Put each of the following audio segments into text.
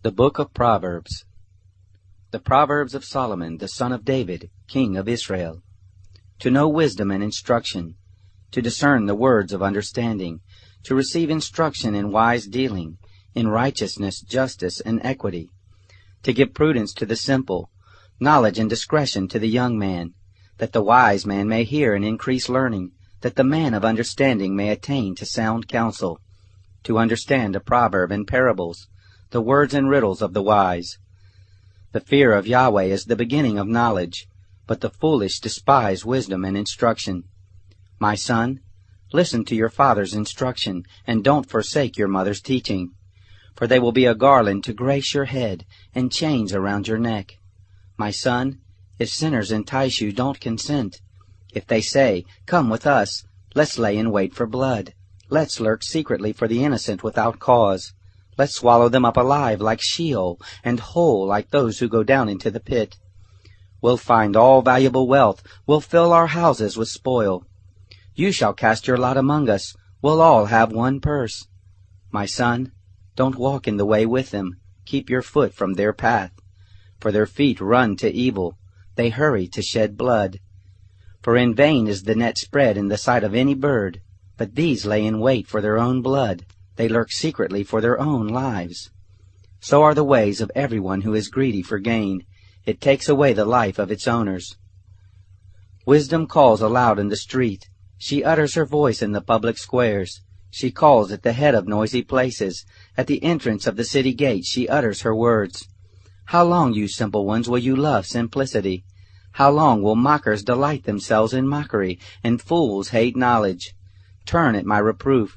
The Book of Proverbs. The Proverbs of Solomon, the son of David, king of Israel. To know wisdom and instruction, to discern the words of understanding, to receive instruction in wise dealing, in righteousness, justice, and equity, to give prudence to the simple, knowledge and discretion to the young man, that the wise man may hear and increase learning, that the man of understanding may attain to sound counsel, to understand a proverb and parables, the words and riddles of the wise. The fear of Yahweh is the beginning of knowledge, but the foolish despise wisdom and instruction. My son, listen to your father's instruction, and don't forsake your mother's teaching, for they will be a garland to grace your head, and chains around your neck. My son, if sinners entice you, don't consent. If they say, "Come with us, let's lay in wait for blood. Let's lurk secretly for the innocent without cause. Let's swallow them up alive like Sheol, and whole like those who go down into the pit. We'll find all valuable wealth, we'll fill our houses with spoil. You shall cast your lot among us, we'll all have one purse. My son, don't walk in the way with them, keep your foot from their path. For their feet run to evil, they hurry to shed blood. For in vain is the net spread in the sight of any bird, but these lay in wait for their own blood. They lurk secretly for their own lives. So are the ways of everyone who is greedy for gain. It takes away the life of its owners. Wisdom calls aloud in the street. She utters her voice in the public squares. She calls at the head of noisy places. At the entrance of the city gate she utters her words. How long, you simple ones, will you love simplicity? How long will mockers delight themselves in mockery, and fools hate knowledge? Turn at my reproof.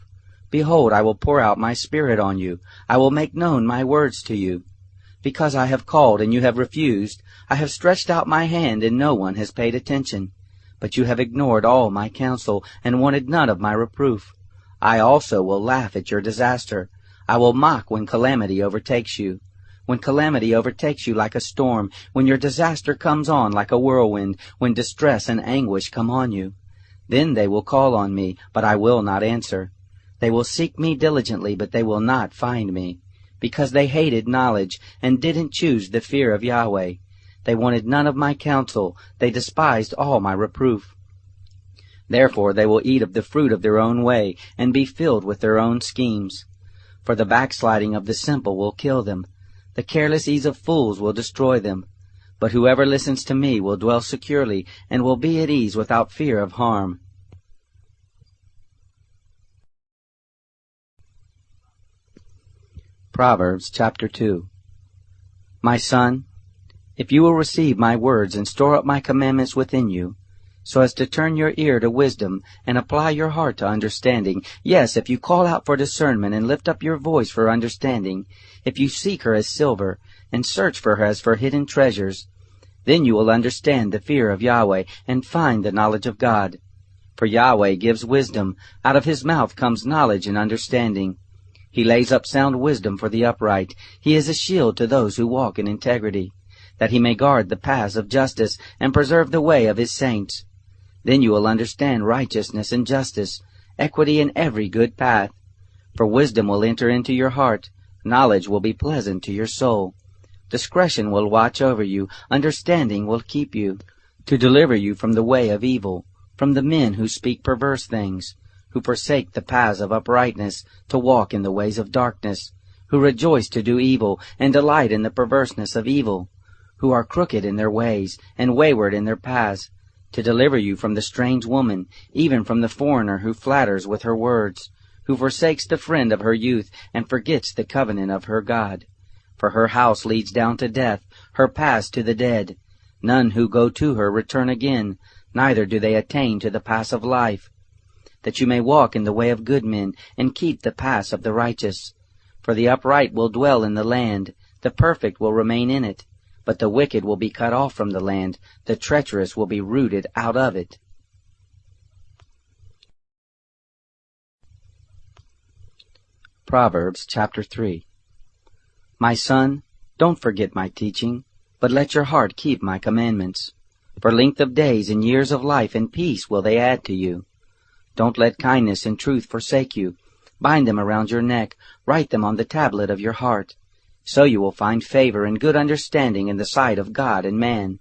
Behold, I will pour out my spirit on you. I will make known my words to you. Because I have called and you have refused, I have stretched out my hand and no one has paid attention. But you have ignored all my counsel and wanted none of my reproof. I also will laugh at your disaster. I will mock when calamity overtakes you. When calamity overtakes you like a storm, when your disaster comes on like a whirlwind, when distress and anguish come on you. Then they will call on me, but I will not answer. They will seek me diligently, but they will not find me, because they hated knowledge and didn't choose the fear of Yahweh. They wanted none of my counsel. They despised all my reproof. Therefore they will eat of the fruit of their own way and be filled with their own schemes. For the backsliding of the simple will kill them. The careless ease of fools will destroy them. But whoever listens to me will dwell securely and will be at ease without fear of harm. Proverbs chapter 2. My son, if you will receive my words and store up my commandments within you, so as to turn your ear to wisdom and apply your heart to understanding, yes, if you call out for discernment and lift up your voice for understanding, if you seek her as silver and search for her as for hidden treasures, then you will understand the fear of Yahweh and find the knowledge of God. For Yahweh gives wisdom, out of his mouth comes knowledge and understanding. He lays up sound wisdom for the upright. He is a shield to those who walk in integrity, that he may guard the paths of justice and preserve the way of his saints. Then you will understand righteousness and justice, equity in every good path. For wisdom will enter into your heart, knowledge will be pleasant to your soul. Discretion will watch over you, understanding will keep you, to deliver you from the way of evil, from the men who speak perverse things, who forsake the paths of uprightness, to walk in the ways of darkness, who rejoice to do evil, and delight in the perverseness of evil, who are crooked in their ways, and wayward in their paths, to deliver you from the strange woman, even from the foreigner who flatters with her words, who forsakes the friend of her youth, and forgets the covenant of her God. For her house leads down to death, her paths to the dead. None who go to her return again, neither do they attain to the paths of life. That you may walk in the way of good men, and keep the paths of the righteous. For the upright will dwell in the land, the perfect will remain in it, but the wicked will be cut off from the land, the treacherous will be rooted out of it. Proverbs chapter 3. My son, don't forget my teaching, but let your heart keep my commandments. For length of days and years of life and peace will they add to you. Don't let kindness and truth forsake you. Bind them around your neck, write them on the tablet of your heart. So you will find favor and good understanding in the sight of God and man.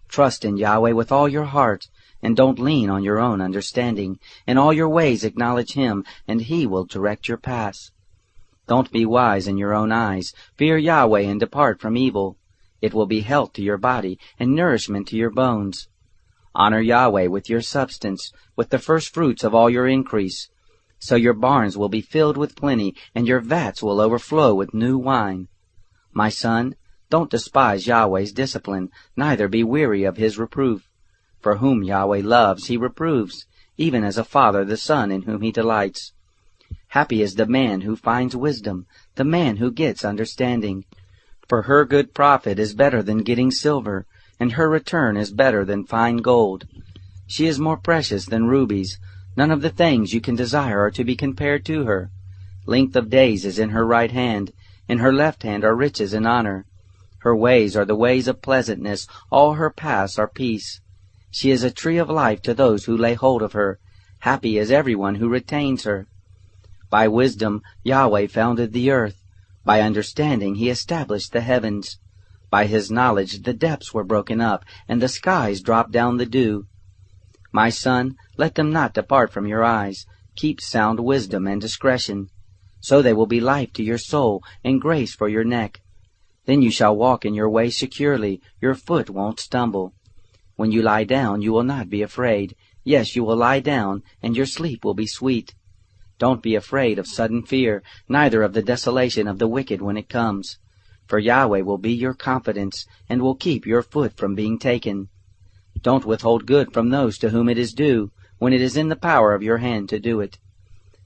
Trust in Yahweh with all your heart, and don't lean on your own understanding. In all your ways acknowledge Him, and He will direct your paths. Don't be wise in your own eyes. Fear Yahweh and depart from evil. It will be health to your body and nourishment to your bones. Honor Yahweh with your substance, with the first fruits of all your increase. So your barns will be filled with plenty, and your vats will overflow with new wine. My son, don't despise Yahweh's discipline, neither be weary of His reproof. For whom Yahweh loves He reproves, even as a father the son in whom He delights. Happy is the man who finds wisdom, the man who gets understanding. For her good profit is better than getting silver, and her return is better than fine gold. She is more precious than rubies. None of the things you can desire are to be compared to her. Length of days is in her right hand, in her left hand are riches and honor. Her ways are the ways of pleasantness, all her paths are peace. She is a tree of life to those who lay hold of her. Happy is everyone who retains her. By wisdom Yahweh founded the earth. By understanding He established the heavens. By His knowledge the depths were broken up, and the skies dropped down the dew. My son, let them not depart from your eyes. Keep sound wisdom and discretion. So they will be life to your soul, and grace for your neck. Then you shall walk in your way securely, your foot won't stumble. When you lie down, you will not be afraid. Yes, you will lie down, and your sleep will be sweet. Don't be afraid of sudden fear, neither of the desolation of the wicked when it comes. For Yahweh will be your confidence, and will keep your foot from being taken. Don't withhold good from those to whom it is due, when it is in the power of your hand to do it.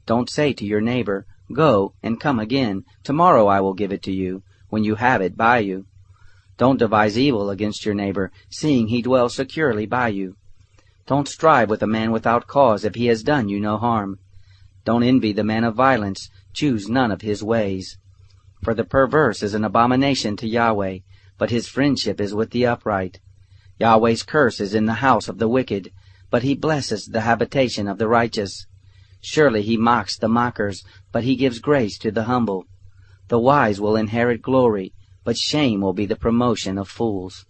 Don't say to your neighbor, Go, and come again, tomorrow I will give it to you, when you have it by you. Don't devise evil against your neighbor, seeing he dwells securely by you. Don't strive with a man without cause if he has done you no harm. Don't envy the man of violence, choose none of his ways. For the perverse is an abomination to Yahweh, but his friendship is with the upright. Yahweh's curse is in the house of the wicked, but He blesses the habitation of the righteous. Surely He mocks the mockers, but He gives grace to the humble. The wise will inherit glory, but shame will be the promotion of fools.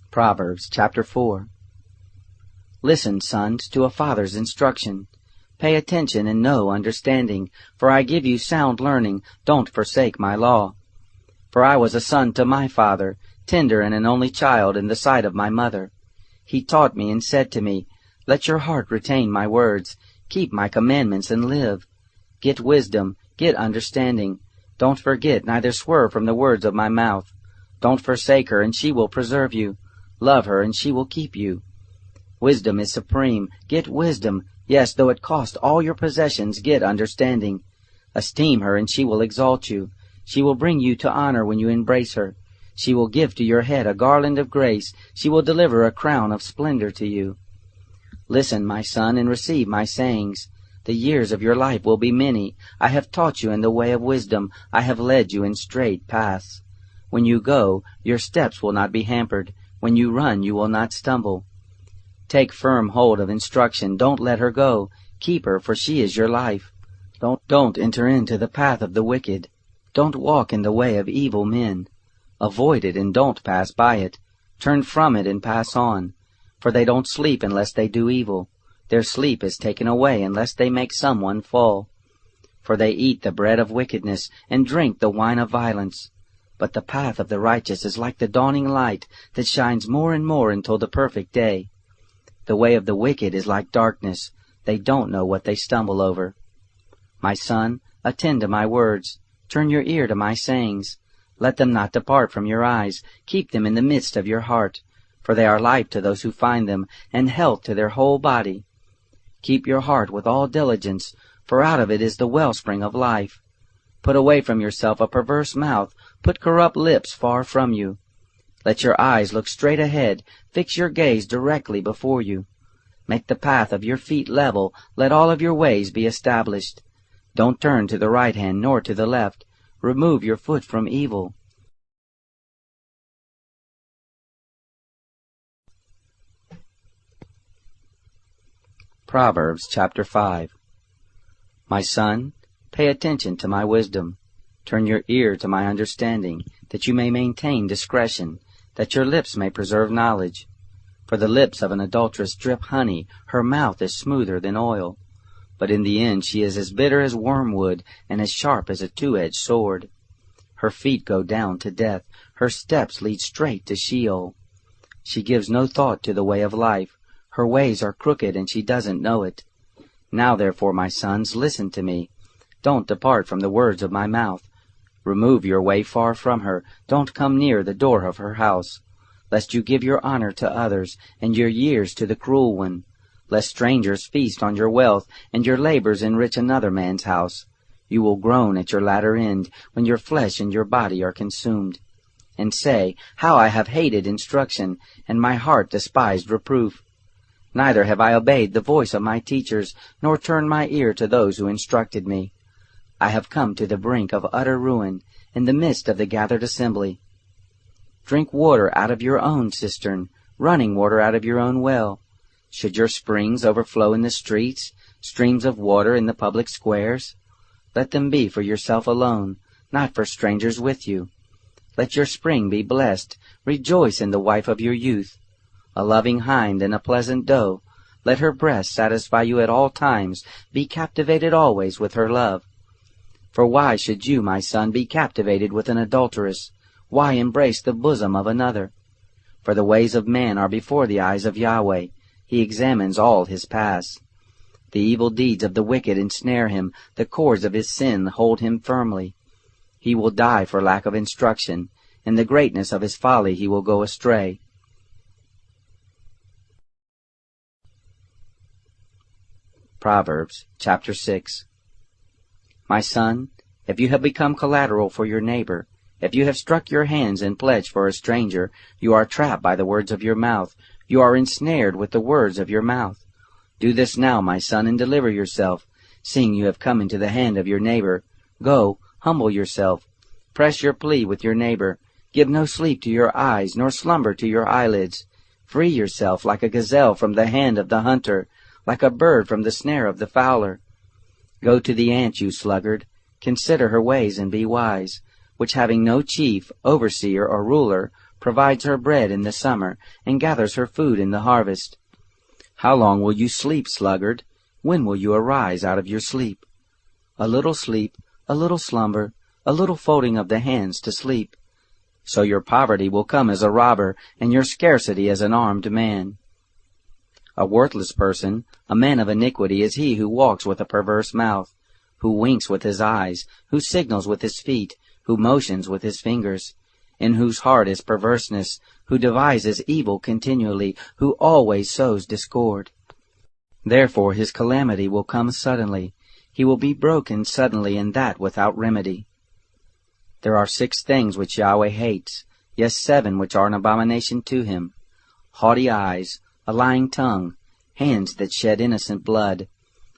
Proverbs chapter 4. Listen, sons, to a father's instruction. Pay attention and know understanding, for I give you sound learning. Don't forsake my law. For I was a son to my father, tender and an only child in the sight of my mother. He taught me and said to me, Let your heart retain my words. Keep my commandments and live. Get wisdom, get understanding. Don't forget, neither swerve from the words of my mouth. Don't forsake her, and she will preserve you. Love her, and she will keep you. Wisdom is supreme. Get wisdom. Yes, though it cost all your possessions, get understanding. Esteem her, and she will exalt you. She will bring you to honor when you embrace her. She will give to your head a garland of grace. She will deliver a crown of splendor to you. Listen, my son, and receive my sayings. The years of your life will be many. I have taught you in the way of wisdom. I have led you in straight paths. When you go, your steps will not be hampered. When you run, you will not stumble. Take firm hold of instruction. Don't let her go. Keep her, for she is your life. Don't enter into the path of the wicked. Don't walk in the way of evil men. Avoid it and don't pass by it. Turn from it and pass on. For they don't sleep unless they do evil. Their sleep is taken away unless they make someone fall. For they eat the bread of wickedness and drink the wine of violence. But the path of the righteous is like the dawning light that shines more and more until the perfect day. The way of the wicked is like darkness. They don't know what they stumble over. My son, attend to my words. Turn your ear to my sayings. Let them not depart from your eyes. Keep them in the midst of your heart, for they are life to those who find them, and health to their whole body. Keep your heart with all diligence, for out of it is the wellspring of life. Put away from yourself a perverse mouth. Put corrupt lips far from you. Let your eyes look straight ahead. Fix your gaze directly before you. Make the path of your feet level. Let all of your ways be established. Don't turn to the right hand nor to the left. Remove your foot from evil. Proverbs chapter 5. My son, Pay attention to my wisdom. Turn your ear to my understanding, that you may maintain discretion, that your lips may preserve knowledge. For the lips of an adulteress drip honey, her mouth is smoother than oil. But in the end she is as bitter as wormwood, and as sharp as a two-edged sword. Her feet go down to death, her steps lead straight to Sheol. She gives no thought to the way of life. Her ways are crooked, and she doesn't know it. Now therefore, my sons, listen to me. Don't depart from the words of my mouth. Remove your way far from her. Don't come near the door of her house, lest you give your honor to others, and your years to the cruel one. Lest strangers feast on your wealth, and your labors enrich another man's house. You will groan at your latter end, when your flesh and your body are consumed. And say, how I have hated instruction, and my heart despised reproof. Neither have I obeyed the voice of my teachers, nor turned my ear to those who instructed me. I have come to the brink of utter ruin, in the midst of the gathered assembly. Drink water out of your own cistern, running water out of your own well. Should your springs overflow in the streets, streams of water in the public squares? Let them be for yourself alone, not for strangers with you. Let your spring be blessed. Rejoice in the wife of your youth. A loving hind and a pleasant doe. Let her breast satisfy you at all times. Be captivated always with her love. For why should you, my son, be captivated with an adulteress? Why embrace the bosom of another? For the ways of man are before the eyes of Yahweh. He examines all his paths. The evil deeds of the wicked ensnare him. The cords of his sin hold him firmly. He will die for lack of instruction. In the greatness of his folly he will go astray. Proverbs chapter 6. My son, if you have become collateral for your neighbor, if you have struck your hands in pledge for a stranger, you are trapped by the words of your mouth. You are ensnared with the words of your mouth. Do this now, my son, and deliver yourself, seeing you have come into the hand of your neighbor. Go, humble yourself. Press your plea with your neighbor. Give no sleep to your eyes, nor slumber to your eyelids. Free yourself like a gazelle from the hand of the hunter, like a bird from the snare of the fowler. Go to the ant, you sluggard. Consider her ways and be wise, which having no chief, overseer, or ruler, provides her bread in the summer, and gathers her food in the harvest. How long will you sleep, sluggard? When will you arise out of your sleep? A little sleep, a little slumber, a little folding of the hands to sleep. So your poverty will come as a robber, and your scarcity as an armed man. A worthless person, a man of iniquity, is he who walks with a perverse mouth, who winks with his eyes, who signals with his feet, who motions with his fingers, in whose heart is perverseness, who devises evil continually, who always sows discord. Therefore his calamity will come suddenly. He will be broken suddenly, and that without remedy. There are 6 things which Yahweh hates, yes, 7 which are an abomination to him: haughty eyes, a lying tongue, hands that shed innocent blood,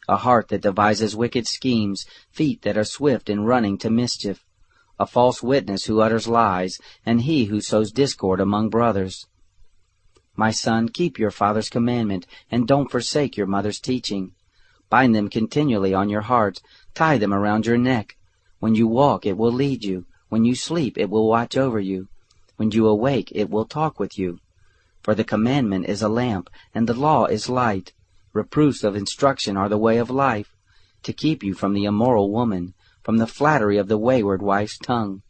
a heart that devises wicked schemes, feet that are swift in running to mischief, a false witness who utters lies, and he who sows discord among brothers. My son, keep your father's commandment, and don't forsake your mother's teaching. Bind them continually on your heart, tie them around your neck. When you walk, it will lead you. When you sleep, it will watch over you. When you awake, it will talk with you. For the commandment is a lamp, and the law is light. Reproofs of instruction are the way of life, to keep you from the immoral woman, from the flattery of the wayward wife's tongue.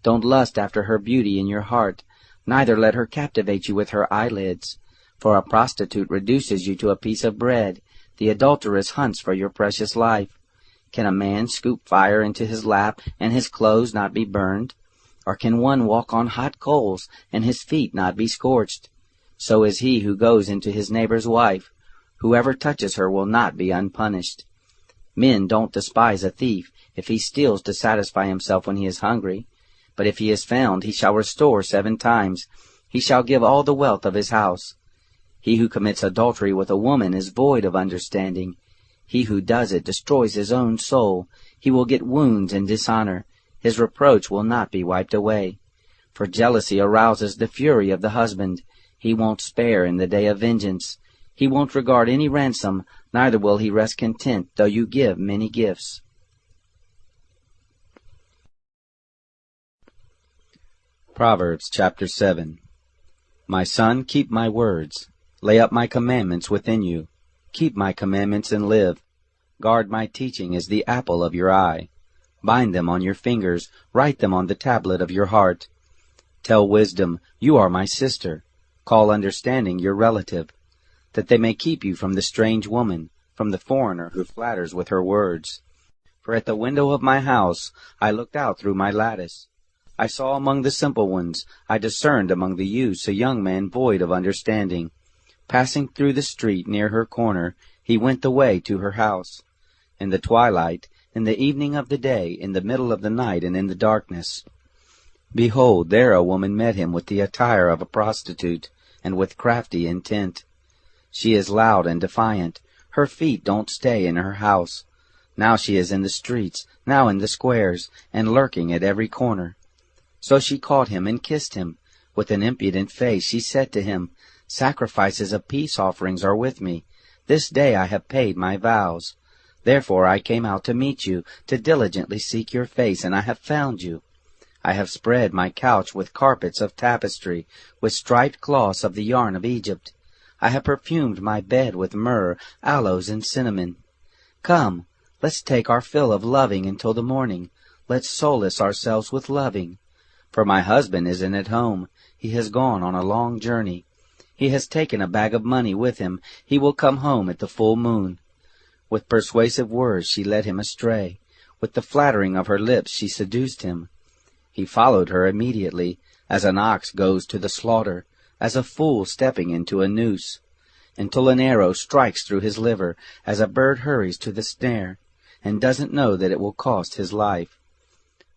Don't lust after her beauty in your heart, neither let her captivate you with her eyelids. For a prostitute reduces you to a piece of bread, the adulteress hunts for your precious life. Can a man scoop fire into his lap, and his clothes not be burned? Or can one walk on hot coals, and his feet not be scorched? So is he who goes into his neighbor's wife. Whoever touches her will not be unpunished. Men don't despise a thief, if he steals to satisfy himself when he is hungry. But if he is found, he shall restore 7 times. He shall give all the wealth of his house. He who commits adultery with a woman is void of understanding. He who does it destroys his own soul. He will get wounds and dishonor. His reproach will not be wiped away. For jealousy arouses the fury of the husband. He won't spare in the day of vengeance. He won't regard any ransom, neither will he rest content, though you give many gifts. Proverbs chapter 7. My son, keep my words. Lay up my commandments within you. Keep my commandments and live. Guard my teaching as the apple of your eye. Bind them on your fingers. Write them on the tablet of your heart. Tell wisdom, you are my sister. Call understanding your relative, that they may keep you from the strange woman, from the foreigner who flatters with her words. For at the window of my house I looked out through my lattice. I saw among the simple ones, I discerned among the youths a young man void of understanding. Passing through the street near her corner, he went the way to her house. In the twilight, in the evening of the day, in the middle of the night, and in the darkness. Behold, there a woman met him with the attire of a prostitute, and with crafty intent. She is loud and defiant. Her feet don't stay in her house. Now she is in the streets, now in the squares, and lurking at every corner. So she caught him and kissed him. With an impudent face she said to him, Sacrifices of peace offerings are with me. This day I have paid my vows. Therefore I came out to meet you, to diligently seek your face, and I have found you. I have spread my couch with carpets of tapestry, with striped cloths of the yarn of Egypt. I have perfumed my bed with myrrh, aloes, and cinnamon. Come, let's take our fill of loving until the morning. Let's solace ourselves with loving. For my husband isn't at home. He has gone on a long journey. He has taken a bag of money with him. He will come home at the full moon. With persuasive words she led him astray. With the flattering of her lips she seduced him. He followed her immediately, as an ox goes to the slaughter, as a fool stepping into a noose, until an arrow strikes through his liver, as a bird hurries to the snare, and doesn't know that it will cost his life.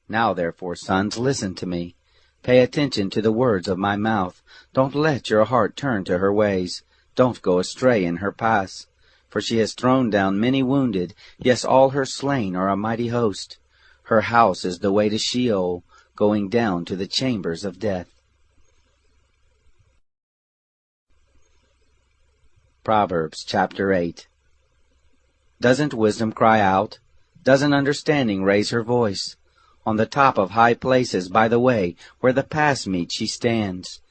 Now therefore, sons, listen to me. Pay attention to the words of my mouth. Don't let your heart turn to her ways. Don't go astray in her paths. For she has thrown down many wounded, yes, all her slain are a mighty host. Her house is the way to Sheol, going down to the chambers of death. Proverbs chapter 8. Doesn't wisdom cry out? Doesn't understanding raise her voice? On the top of high places, by the way, where the paths meet, she stands.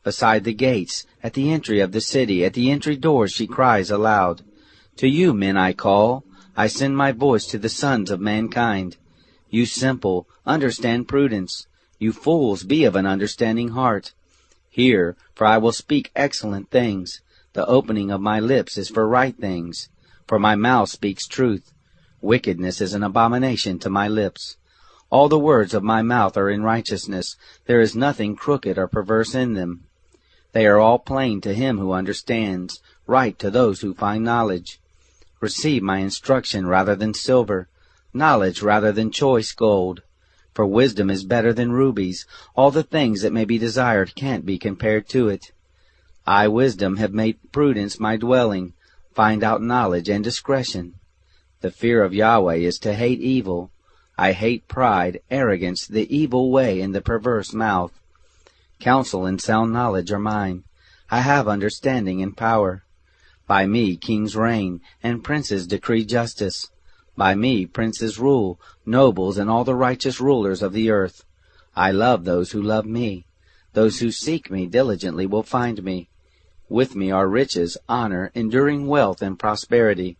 Beside the gates, at the entry of the city, at the entry doors she cries aloud. To you, men, I call. I send my voice to the sons of mankind. You simple, understand prudence. You fools, be of an understanding heart. Hear, for I will speak excellent things. The opening of my lips is for right things. For my mouth speaks truth. Wickedness is an abomination to my lips. All the words of my mouth are in righteousness. There is nothing crooked or perverse in them. They are all plain to him who understands, right to those who find knowledge. Receive my instruction rather than silver, knowledge rather than choice gold. For wisdom is better than rubies. All the things that may be desired can't be compared to it. I, wisdom, have made prudence my dwelling. Find out knowledge and discretion. The fear of Yahweh is to hate evil. I hate pride, arrogance, the evil way, and the perverse mouth. Counsel and sound knowledge are mine. I have understanding and power. By me kings reign, and princes decree justice. By me princes rule, nobles, and all the righteous rulers of the earth. I love those who love me. Those who seek me diligently will find me. With me are riches, honor, enduring wealth, and prosperity.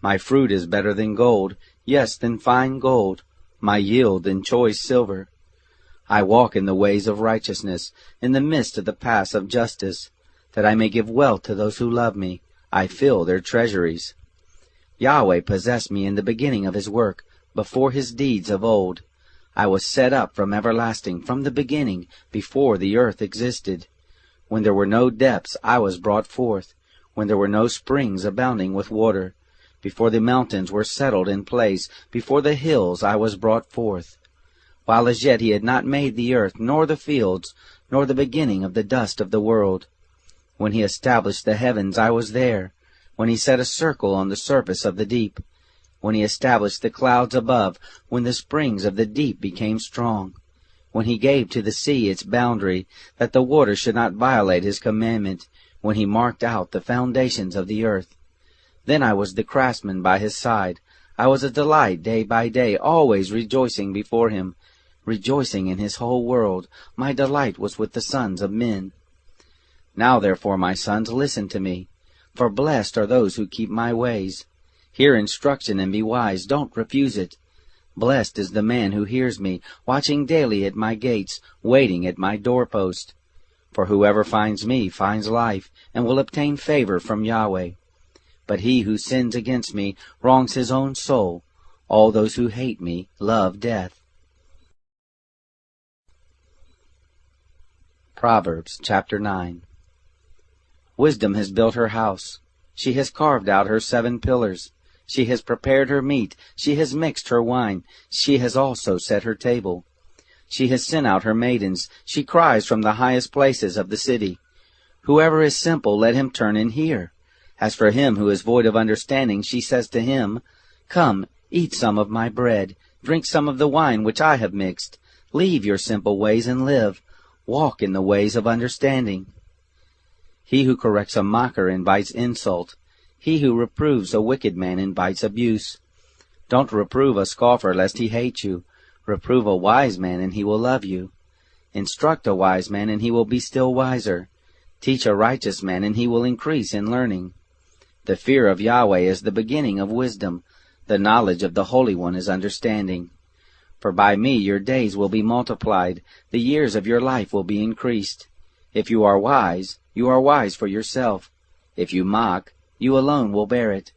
My fruit is better than gold, yes, than fine gold. My yield than choice silver. I walk in the ways of righteousness, in the midst of the paths of justice, that I may give wealth to those who love me. I fill their treasuries. Yahweh possessed me in the beginning of his work, before his deeds of old. I was set up from everlasting, from the beginning, before the earth existed. When there were no depths, I was brought forth, when there were no springs abounding with water. Before the mountains were settled in place, before the hills I was brought forth. While as yet he had not made the earth, nor the fields, nor the beginning of the dust of the world. When he established the heavens, I was there. When he set a circle on the surface of the deep. When he established the clouds above, when the springs of the deep became strong. When he gave to the sea its boundary, that the water should not violate his commandment. When he marked out the foundations of the earth. Then I was the craftsman by his side. I was a delight day by day, always rejoicing before him. rejoicing in his whole world. My delight was with the sons of men. Now therefore, my sons, listen to me, for blessed are those who keep my ways. Hear instruction and be wise, don't refuse it. Blessed is the man who hears me, watching daily at my gates, waiting at my doorpost. For whoever finds me finds life, and will obtain favor from Yahweh. But he who sins against me wrongs his own soul. All those who hate me love death. Proverbs chapter 9. Wisdom has built her house. She has carved out her 7 pillars. She has prepared her meat. She has mixed her wine. She has also set her table. She has sent out her maidens. She cries from the highest places of the city. Whoever is simple, let him turn and hear. As for him who is void of understanding, she says to him, Come, eat some of my bread. Drink some of the wine which I have mixed. Leave your simple ways and live. Walk in the ways of understanding. He who corrects a mocker invites insult. He who reproves a wicked man invites abuse. Don't reprove a scoffer lest he hate you. Reprove a wise man and he will love you. Instruct a wise man and he will be still wiser. Teach a righteous man and he will increase in learning. The fear of Yahweh is the beginning of wisdom. The knowledge of the Holy One is understanding. For by me your days will be multiplied. The years of your life will be increased. If you are wise for yourself. If you mock, you alone will bear it.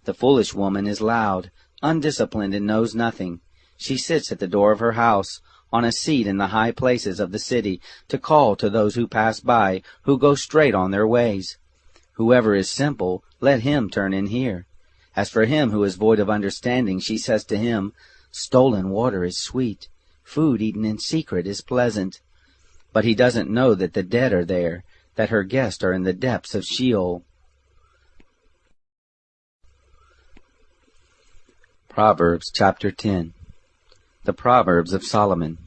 The foolish woman is loud, undisciplined, and knows nothing. She sits at the door of her house, on a seat in the high places of the city, to call to those who pass by, who go straight on their ways. Whoever is simple, let him turn and hear. As for him who is void of understanding, she says to him, Stolen water is sweet. Food eaten in secret is pleasant. But he doesn't know that the dead are there, that her guests are in the depths of Sheol. Proverbs chapter 10. The Proverbs of Solomon.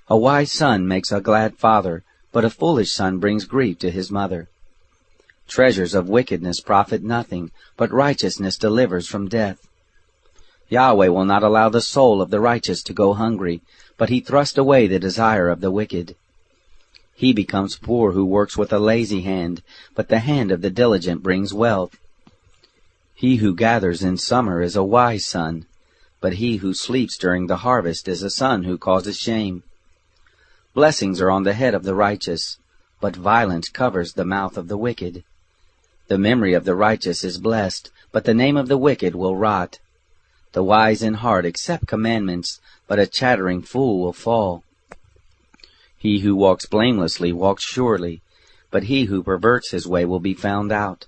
A wise son makes a glad father, but a foolish son brings grief to his mother. Treasures of wickedness profit nothing, but righteousness delivers from death. Yahweh will not allow the soul of the righteous to go hungry, but he thrusts away the desire of the wicked. He becomes poor who works with a lazy hand, but the hand of the diligent brings wealth. He who gathers in summer is a wise son, but he who sleeps during the harvest is a son who causes shame. Blessings are on the head of the righteous, but violence covers the mouth of the wicked. The memory of the righteous is blessed, but the name of the wicked will rot. The wise in heart accept commandments, but a chattering fool will fall. He who walks blamelessly walks surely, but he who perverts his way will be found out.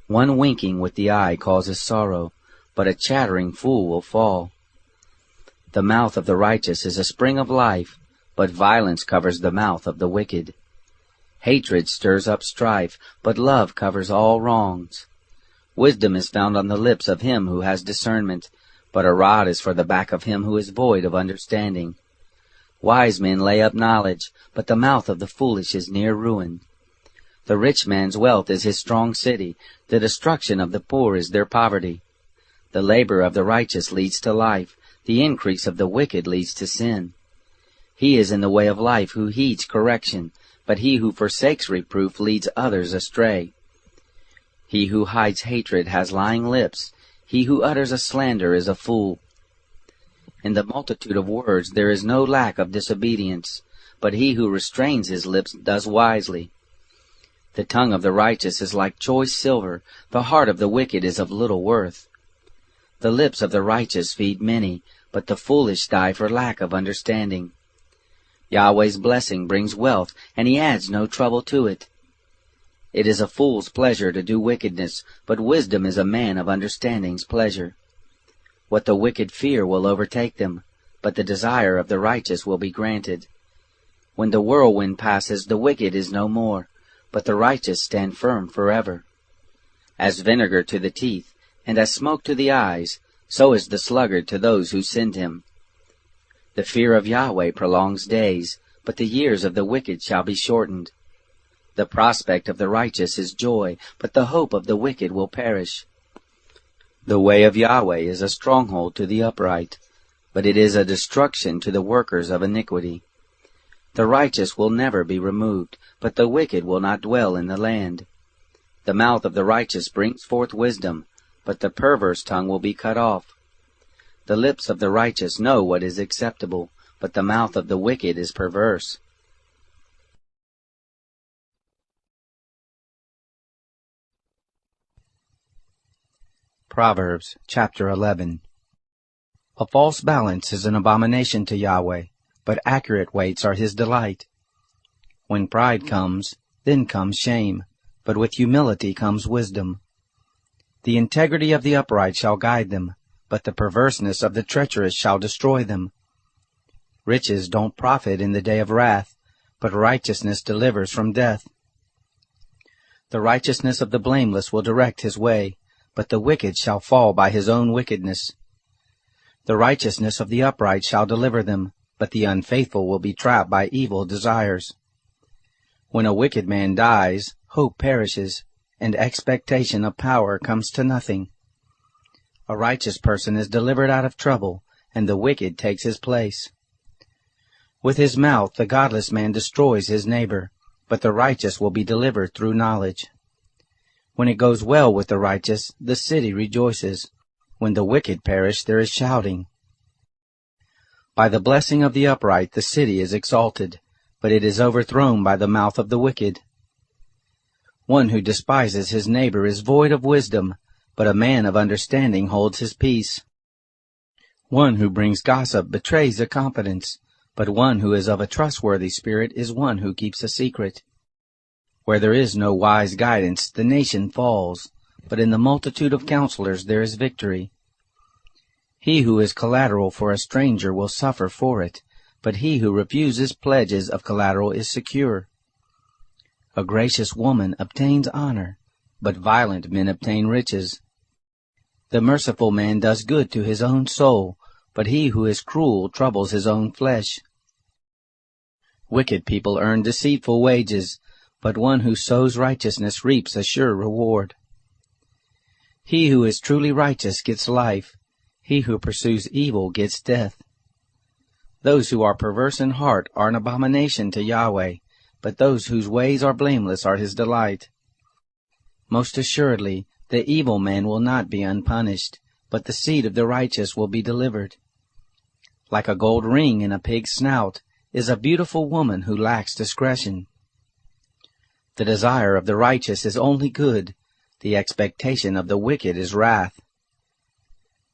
One winking with the eye causes sorrow, but a chattering fool will fall. The mouth of the righteous is a spring of life, but violence covers the mouth of the wicked. Hatred stirs up strife, but love covers all wrongs. Wisdom is found on the lips of him who has discernment, but a rod is for the back of him who is void of understanding. Wise men lay up knowledge, but the mouth of the foolish is near ruin. The rich man's wealth is his strong city, the destruction of the poor is their poverty. The labor of the righteous leads to life, the increase of the wicked leads to sin. He is in the way of life who heeds correction, but he who forsakes reproof leads others astray. He who hides hatred has lying lips, he who utters a slander is a fool. In the multitude of words there is no lack of disobedience, but he who restrains his lips does wisely. The tongue of the righteous is like choice silver, the heart of the wicked is of little worth. The lips of the righteous feed many, but the foolish die for lack of understanding. Yahweh's blessing brings wealth, and he adds no trouble to it. It is a fool's pleasure to do wickedness, but wisdom is a man of understanding's pleasure. What the wicked fear will overtake them, but the desire of the righteous will be granted. When the whirlwind passes, the wicked is no more, but the righteous stand firm forever. As vinegar to the teeth, and as smoke to the eyes, so is the sluggard to those who send him. The fear of Yahweh prolongs days, but the years of the wicked shall be shortened. The prospect of the righteous is joy, but the hope of the wicked will perish. The way of Yahweh is a stronghold to the upright, but it is a destruction to the workers of iniquity. The righteous will never be removed, but the wicked will not dwell in the land. The mouth of the righteous brings forth wisdom, but the perverse tongue will be cut off. The lips of the righteous know what is acceptable, but the mouth of the wicked is perverse. Proverbs chapter 11. A false balance is an abomination to Yahweh, but accurate weights are his delight. When pride comes, then comes shame, but with humility comes wisdom. The integrity of the upright shall guide them, but the perverseness of the treacherous shall destroy them. Riches don't profit in the day of wrath, but righteousness delivers from death. The righteousness of the blameless will direct his way, but the wicked shall fall by his own wickedness. The righteousness of the upright shall deliver them, but the unfaithful will be trapped by evil desires. When a wicked man dies, hope perishes, and expectation of power comes to nothing. A righteous person is delivered out of trouble, and the wicked takes his place. With his mouth the godless man destroys his neighbor, but the righteous will be delivered through knowledge. When it goes well with the righteous, the city rejoices. When the wicked perish, there is shouting. By the blessing of the upright the city is exalted, but it is overthrown by the mouth of the wicked. One who despises his neighbor is void of wisdom, but a man of understanding holds his peace. One who brings gossip betrays a confidence, but one who is of a trustworthy spirit is one who keeps a secret. Where there is no wise guidance, the nation falls, but in the multitude of counselors there is victory. He who is collateral for a stranger will suffer for it, but he who refuses pledges of collateral is secure. A gracious woman obtains honor, but violent men obtain riches. The merciful man does good to his own soul, but he who is cruel troubles his own flesh. Wicked people earn deceitful wages, but one who sows righteousness reaps a sure reward. He who is truly righteous gets life. He who pursues evil gets death. Those who are perverse in heart are an abomination to Yahweh, but those whose ways are blameless are his delight. Most assuredly, the evil man will not be unpunished, but the seed of the righteous will be delivered. Like a gold ring in a pig's snout is a beautiful woman who lacks discretion. The desire of the righteous is only good. The expectation of the wicked is wrath.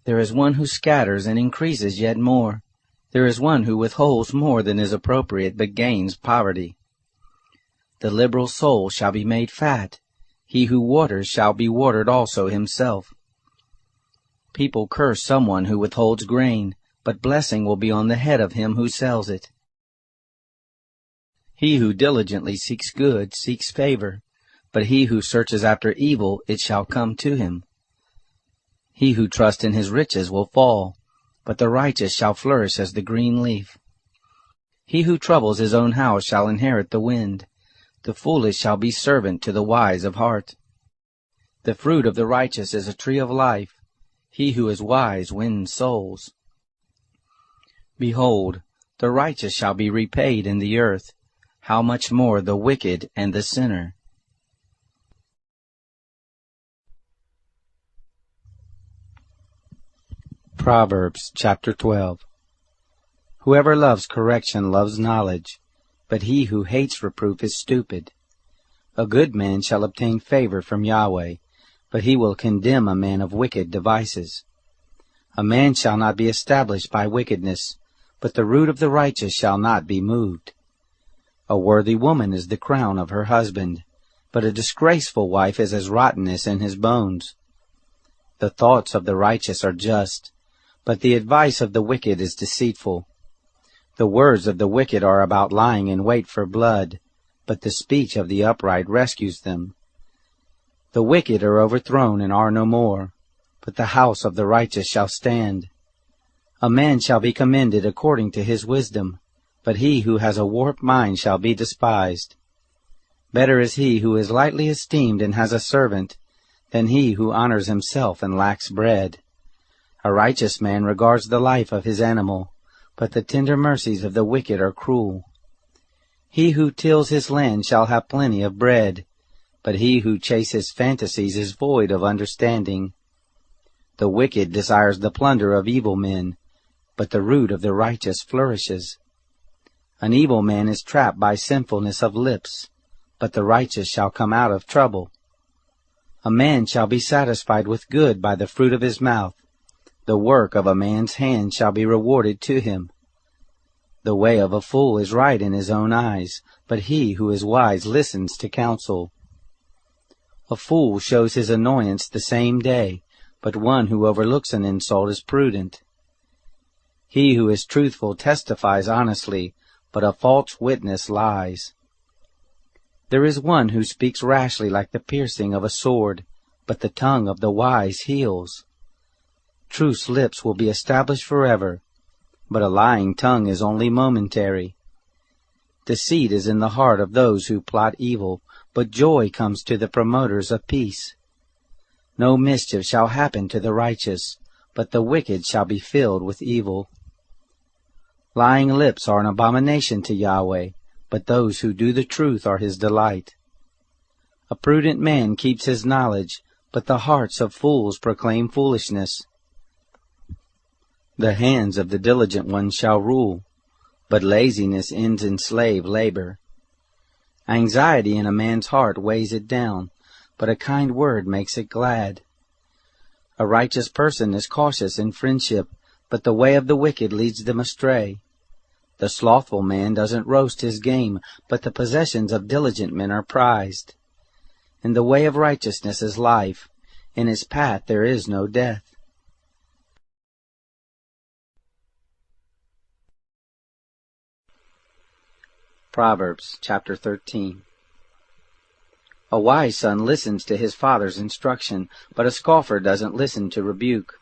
There is one who scatters and increases yet more. There is one who withholds more than is appropriate but gains poverty. The liberal soul shall be made fat. He who waters shall be watered also himself. People curse someone who withholds grain, but blessing will be on the head of him who sells it. He who diligently seeks good seeks favor, but he who searches after evil, it shall come to him. He who trusts in his riches will fall, but the righteous shall flourish as the green leaf. He who troubles his own house shall inherit the wind. The foolish shall be servant to the wise of heart. The fruit of the righteous is a tree of life. He who is wise wins souls. Behold, the righteous shall be repaid in the earth. How much more the wicked and the sinner? Proverbs chapter 12. Whoever loves correction loves knowledge, but he who hates reproof is stupid. A good man shall obtain favor from Yahweh, but he will condemn a man of wicked devices. A man shall not be established by wickedness, but the root of the righteous shall not be moved. A worthy woman is the crown of her husband, but a disgraceful wife is as rottenness in his bones. The thoughts of the righteous are just, but the advice of the wicked is deceitful. The words of the wicked are about lying in wait for blood, but the speech of the upright rescues them. The wicked are overthrown and are no more, but the house of the righteous shall stand. A man shall be commended according to his wisdom, but he who has a warped mind shall be despised. Better is he who is lightly esteemed and has a servant, than he who honors himself and lacks bread. A righteous man regards the life of his animal, but the tender mercies of the wicked are cruel. He who tills his land shall have plenty of bread, but he who chases fantasies is void of understanding. The wicked desires the plunder of evil men, but the root of the righteous flourishes. An evil man is trapped by sinfulness of lips, but the righteous shall come out of trouble. A man shall be satisfied with good by the fruit of his mouth. The work of a man's hand shall be rewarded to him. The way of a fool is right in his own eyes, but he who is wise listens to counsel. A fool shows his annoyance the same day, but one who overlooks an insult is prudent. He who is truthful testifies honestly, but a false witness lies. There is one who speaks rashly like the piercing of a sword, but the tongue of the wise heals. Truth's lips will be established forever, but a lying tongue is only momentary. Deceit is in the heart of those who plot evil, but joy comes to the promoters of peace. No mischief shall happen to the righteous, but the wicked shall be filled with evil. Lying lips are an abomination to Yahweh, but those who do the truth are his delight. A prudent man keeps his knowledge, but the hearts of fools proclaim foolishness. The hands of the diligent one shall rule, but laziness ends in slave labor. Anxiety in a man's heart weighs it down, but a kind word makes it glad. A righteous person is cautious in friendship, but the way of the wicked leads them astray. The slothful man doesn't roast his game, but the possessions of diligent men are prized. In the way of righteousness is life, in its path there is no death. Proverbs chapter 13. A wise son listens to his father's instruction, but a scoffer doesn't listen to rebuke.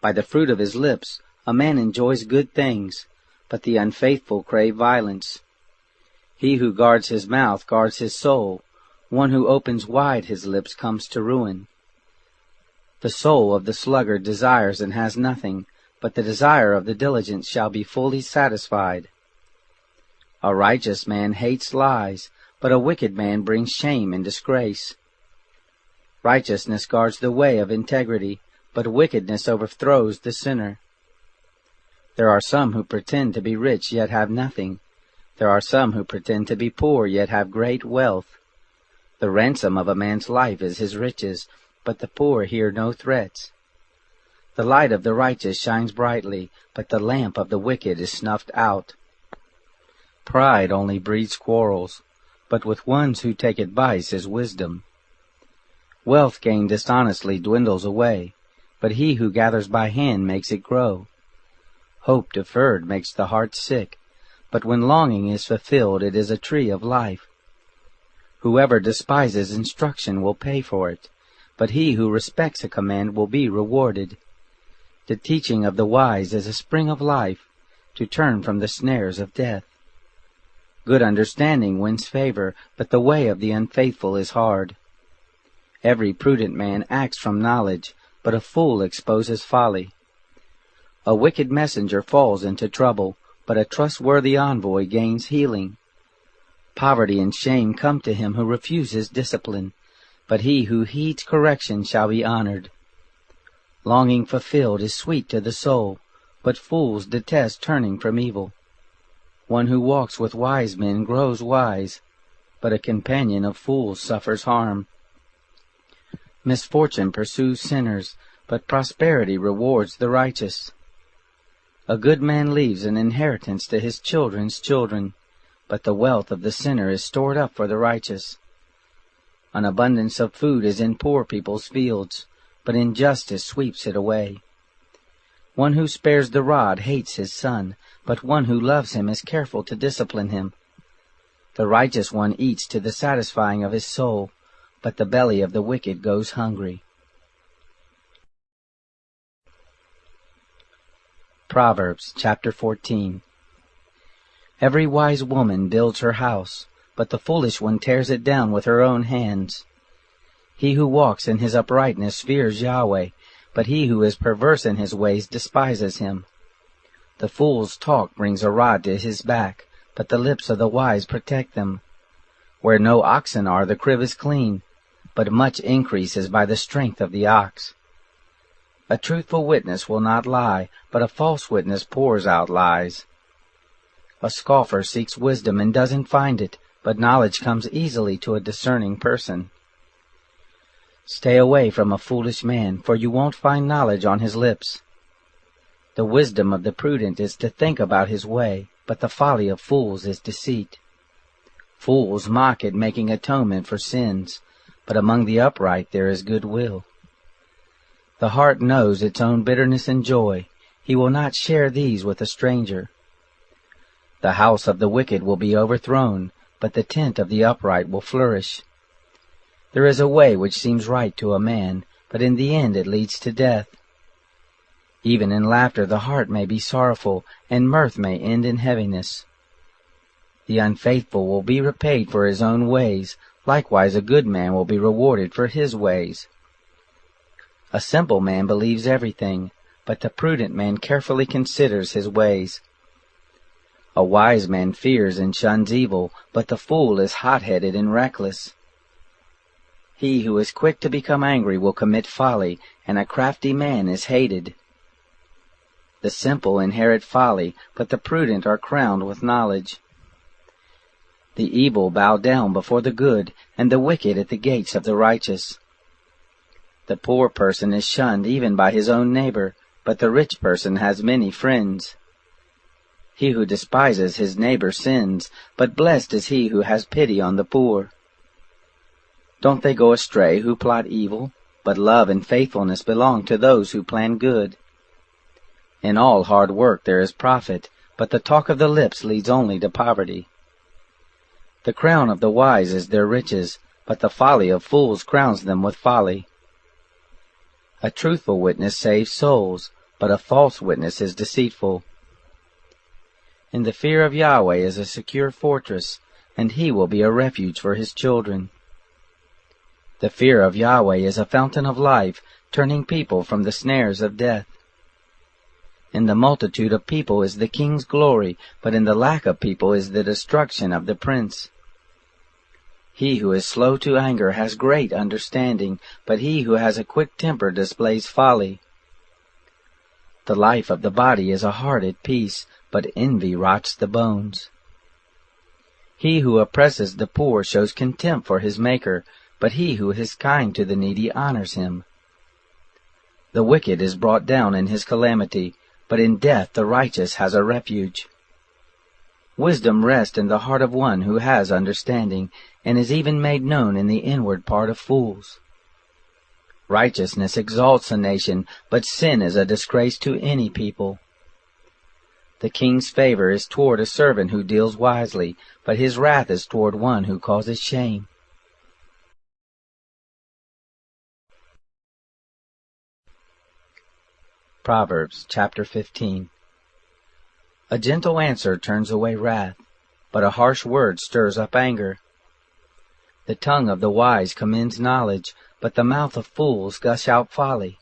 By the fruit of his lips a man enjoys good things, but the unfaithful crave violence. He who guards his mouth guards his soul. One who opens wide his lips comes to ruin. The soul of the sluggard desires and has nothing, but the desire of the diligent shall be fully satisfied. A righteous man hates lies, but a wicked man brings shame and disgrace. Righteousness guards the way of integrity, but wickedness overthrows the sinner. There are some who pretend to be rich yet have nothing. There are some who pretend to be poor yet have great wealth. The ransom of a man's life is his riches, but the poor hear no threats. The light of the righteous shines brightly, but the lamp of the wicked is snuffed out. Pride only breeds quarrels, but with ones who take advice is wisdom. Wealth gained dishonestly dwindles away, but he who gathers by hand makes it grow. Hope deferred makes the heart sick, but when longing is fulfilled it is a tree of life. Whoever despises instruction will pay for it, but he who respects a command will be rewarded. The teaching of the wise is a spring of life, to turn from the snares of death. Good understanding wins favor, but the way of the unfaithful is hard. Every prudent man acts from knowledge, but a fool exposes folly. A wicked messenger falls into trouble, but a trustworthy envoy gains healing. Poverty and shame come to him who refuses discipline, but he who heeds correction shall be honored. Longing fulfilled is sweet to the soul, but fools detest turning from evil. One who walks with wise men grows wise, but a companion of fools suffers harm. Misfortune pursues sinners, but prosperity rewards the righteous. A good man leaves an inheritance to his children's children, but the wealth of the sinner is stored up for the righteous. An abundance of food is in poor people's fields, but injustice sweeps it away. One who spares the rod hates his son, but one who loves him is careful to discipline him. The righteous one eats to the satisfying of his soul, but the belly of the wicked goes hungry. Proverbs chapter 14. Every wise woman builds her house, but the foolish one tears it down with her own hands. He who walks in his uprightness fears Yahweh, but he who is perverse in his ways despises him. The fool's talk brings a rod to his back, but the lips of the wise protect them. Where no oxen are, the crib is clean, but much increase is by the strength of the ox. A truthful witness will not lie, but a false witness pours out lies. A scoffer seeks wisdom and doesn't find it, but knowledge comes easily to a discerning person. Stay away from a foolish man, for you won't find knowledge on his lips. The wisdom of the prudent is to think about his way, but the folly of fools is deceit. Fools mock at making atonement for sins, but among the upright there is good will. The heart knows its own bitterness and joy. He will not share these with a stranger. The house of the wicked will be overthrown, but the tent of the upright will flourish. There is a way which seems right to a man, but in the end it leads to death. Even in laughter the heart may be sorrowful, and mirth may end in heaviness. The unfaithful will be repaid for his own ways, likewise a good man will be rewarded for his ways. A simple man believes everything, but the prudent man carefully considers his ways. A wise man fears and shuns evil, but the fool is hot-headed and reckless. He who is quick to become angry will commit folly, and a crafty man is hated. The simple inherit folly, but the prudent are crowned with knowledge. The evil bow down before the good, and the wicked at the gates of the righteous. The poor person is shunned even by his own neighbor, but the rich person has many friends. He who despises his neighbor sins, but blessed is he who has pity on the poor. Don't they go astray who plot evil? But love and faithfulness belong to those who plan good. In all hard work there is profit, but the talk of the lips leads only to poverty. The crown of the wise is their riches, but the folly of fools crowns them with folly. A truthful witness saves souls, but a false witness is deceitful. In the fear of Yahweh is a secure fortress, and he will be a refuge for his children. The fear of Yahweh is a fountain of life, turning people from the snares of death. In the multitude of people is the king's glory, but in the lack of people is the destruction of the prince. He who is slow to anger has great understanding, but he who has a quick temper displays folly. The life of the body is a heart at peace, but envy rots the bones. He who oppresses the poor shows contempt for his Maker, but he who is kind to the needy honors him. The wicked is brought down in his calamity, but in death the righteous has a refuge. Wisdom rests in the heart of one who has understanding, and is even made known in the inward part of fools. Righteousness exalts a nation, but sin is a disgrace to any people. The king's favor is toward a servant who deals wisely, but his wrath is toward one who causes shame. Proverbs chapter 15. A gentle answer turns away wrath, but a harsh word stirs up anger. The tongue of the wise commends knowledge, but the mouth of fools gush out folly.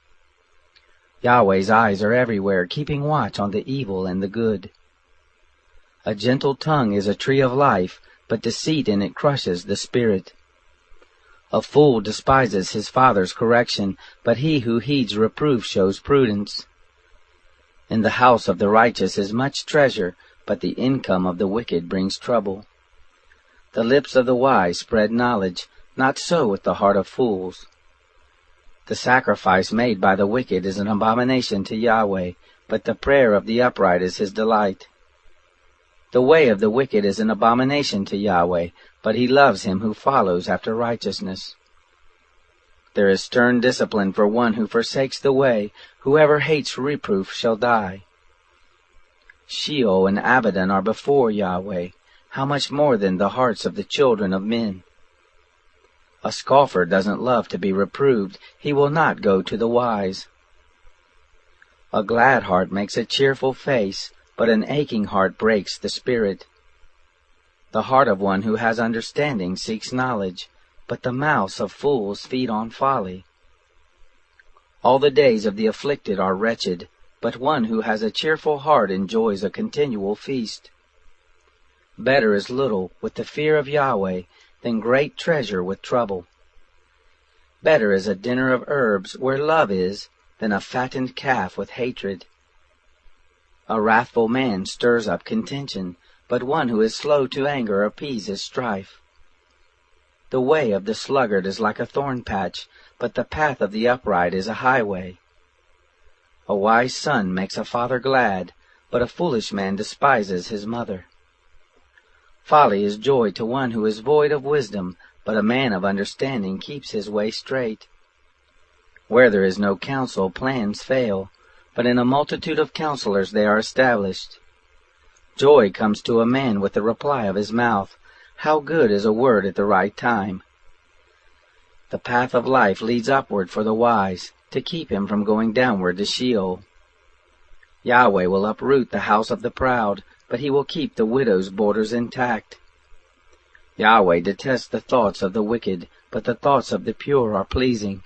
Yahweh's eyes are everywhere, keeping watch on the evil and the good. A gentle tongue is a tree of life, but deceit in it crushes the spirit. A fool despises his father's correction, but he who heeds reproof shows prudence. In the house of the righteous is much treasure, but the income of the wicked brings trouble. The lips of the wise spread knowledge, not so with the heart of fools. The sacrifice made by the wicked is an abomination to Yahweh, but the prayer of the upright is his delight. The way of the wicked is an abomination to Yahweh, but he loves him who follows after righteousness. There is stern discipline for one who forsakes the way. Whoever hates reproof shall die. Sheol and Abaddon are before Yahweh. How much more than the hearts of the children of men? A scoffer doesn't love to be reproved. He will not go to the wise. A glad heart makes a cheerful face, but an aching heart breaks the spirit. The heart of one who has understanding seeks knowledge, but the mouths of fools feed on folly. All the days of the afflicted are wretched, but one who has a cheerful heart enjoys a continual feast. Better is little with the fear of Yahweh than great treasure with trouble. Better is a dinner of herbs where love is than a fattened calf with hatred. A wrathful man stirs up contention, but one who is slow to anger appeases strife. The way of the sluggard is like a thorn patch, but the path of the upright is a highway. A wise son makes a father glad, but a foolish man despises his mother. Folly is joy to one who is void of wisdom, but a man of understanding keeps his way straight. Where there is no counsel, plans fail, but in a multitude of counselors they are established. Joy comes to a man with the reply of his mouth. How good is a word at the right time! The path of life leads upward for the wise, to keep him from going downward to Sheol. Yahweh will uproot the house of the proud, but he will keep the widow's borders intact. Yahweh detests the thoughts of the wicked, but the thoughts of the pure are pleasing.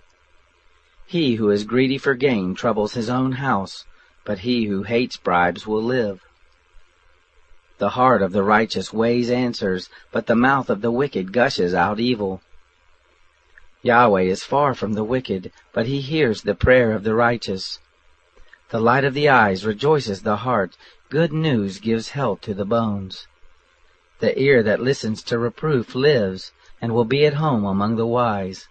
He who is greedy for gain troubles his own house, but he who hates bribes will live. The heart of the righteous weighs answers, but the mouth of the wicked gushes out evil. Yahweh is far from the wicked, but he hears the prayer of the righteous. The light of the eyes rejoices the heart. Good news gives health to the bones. The ear that listens to reproof lives, and will be at home among the wise.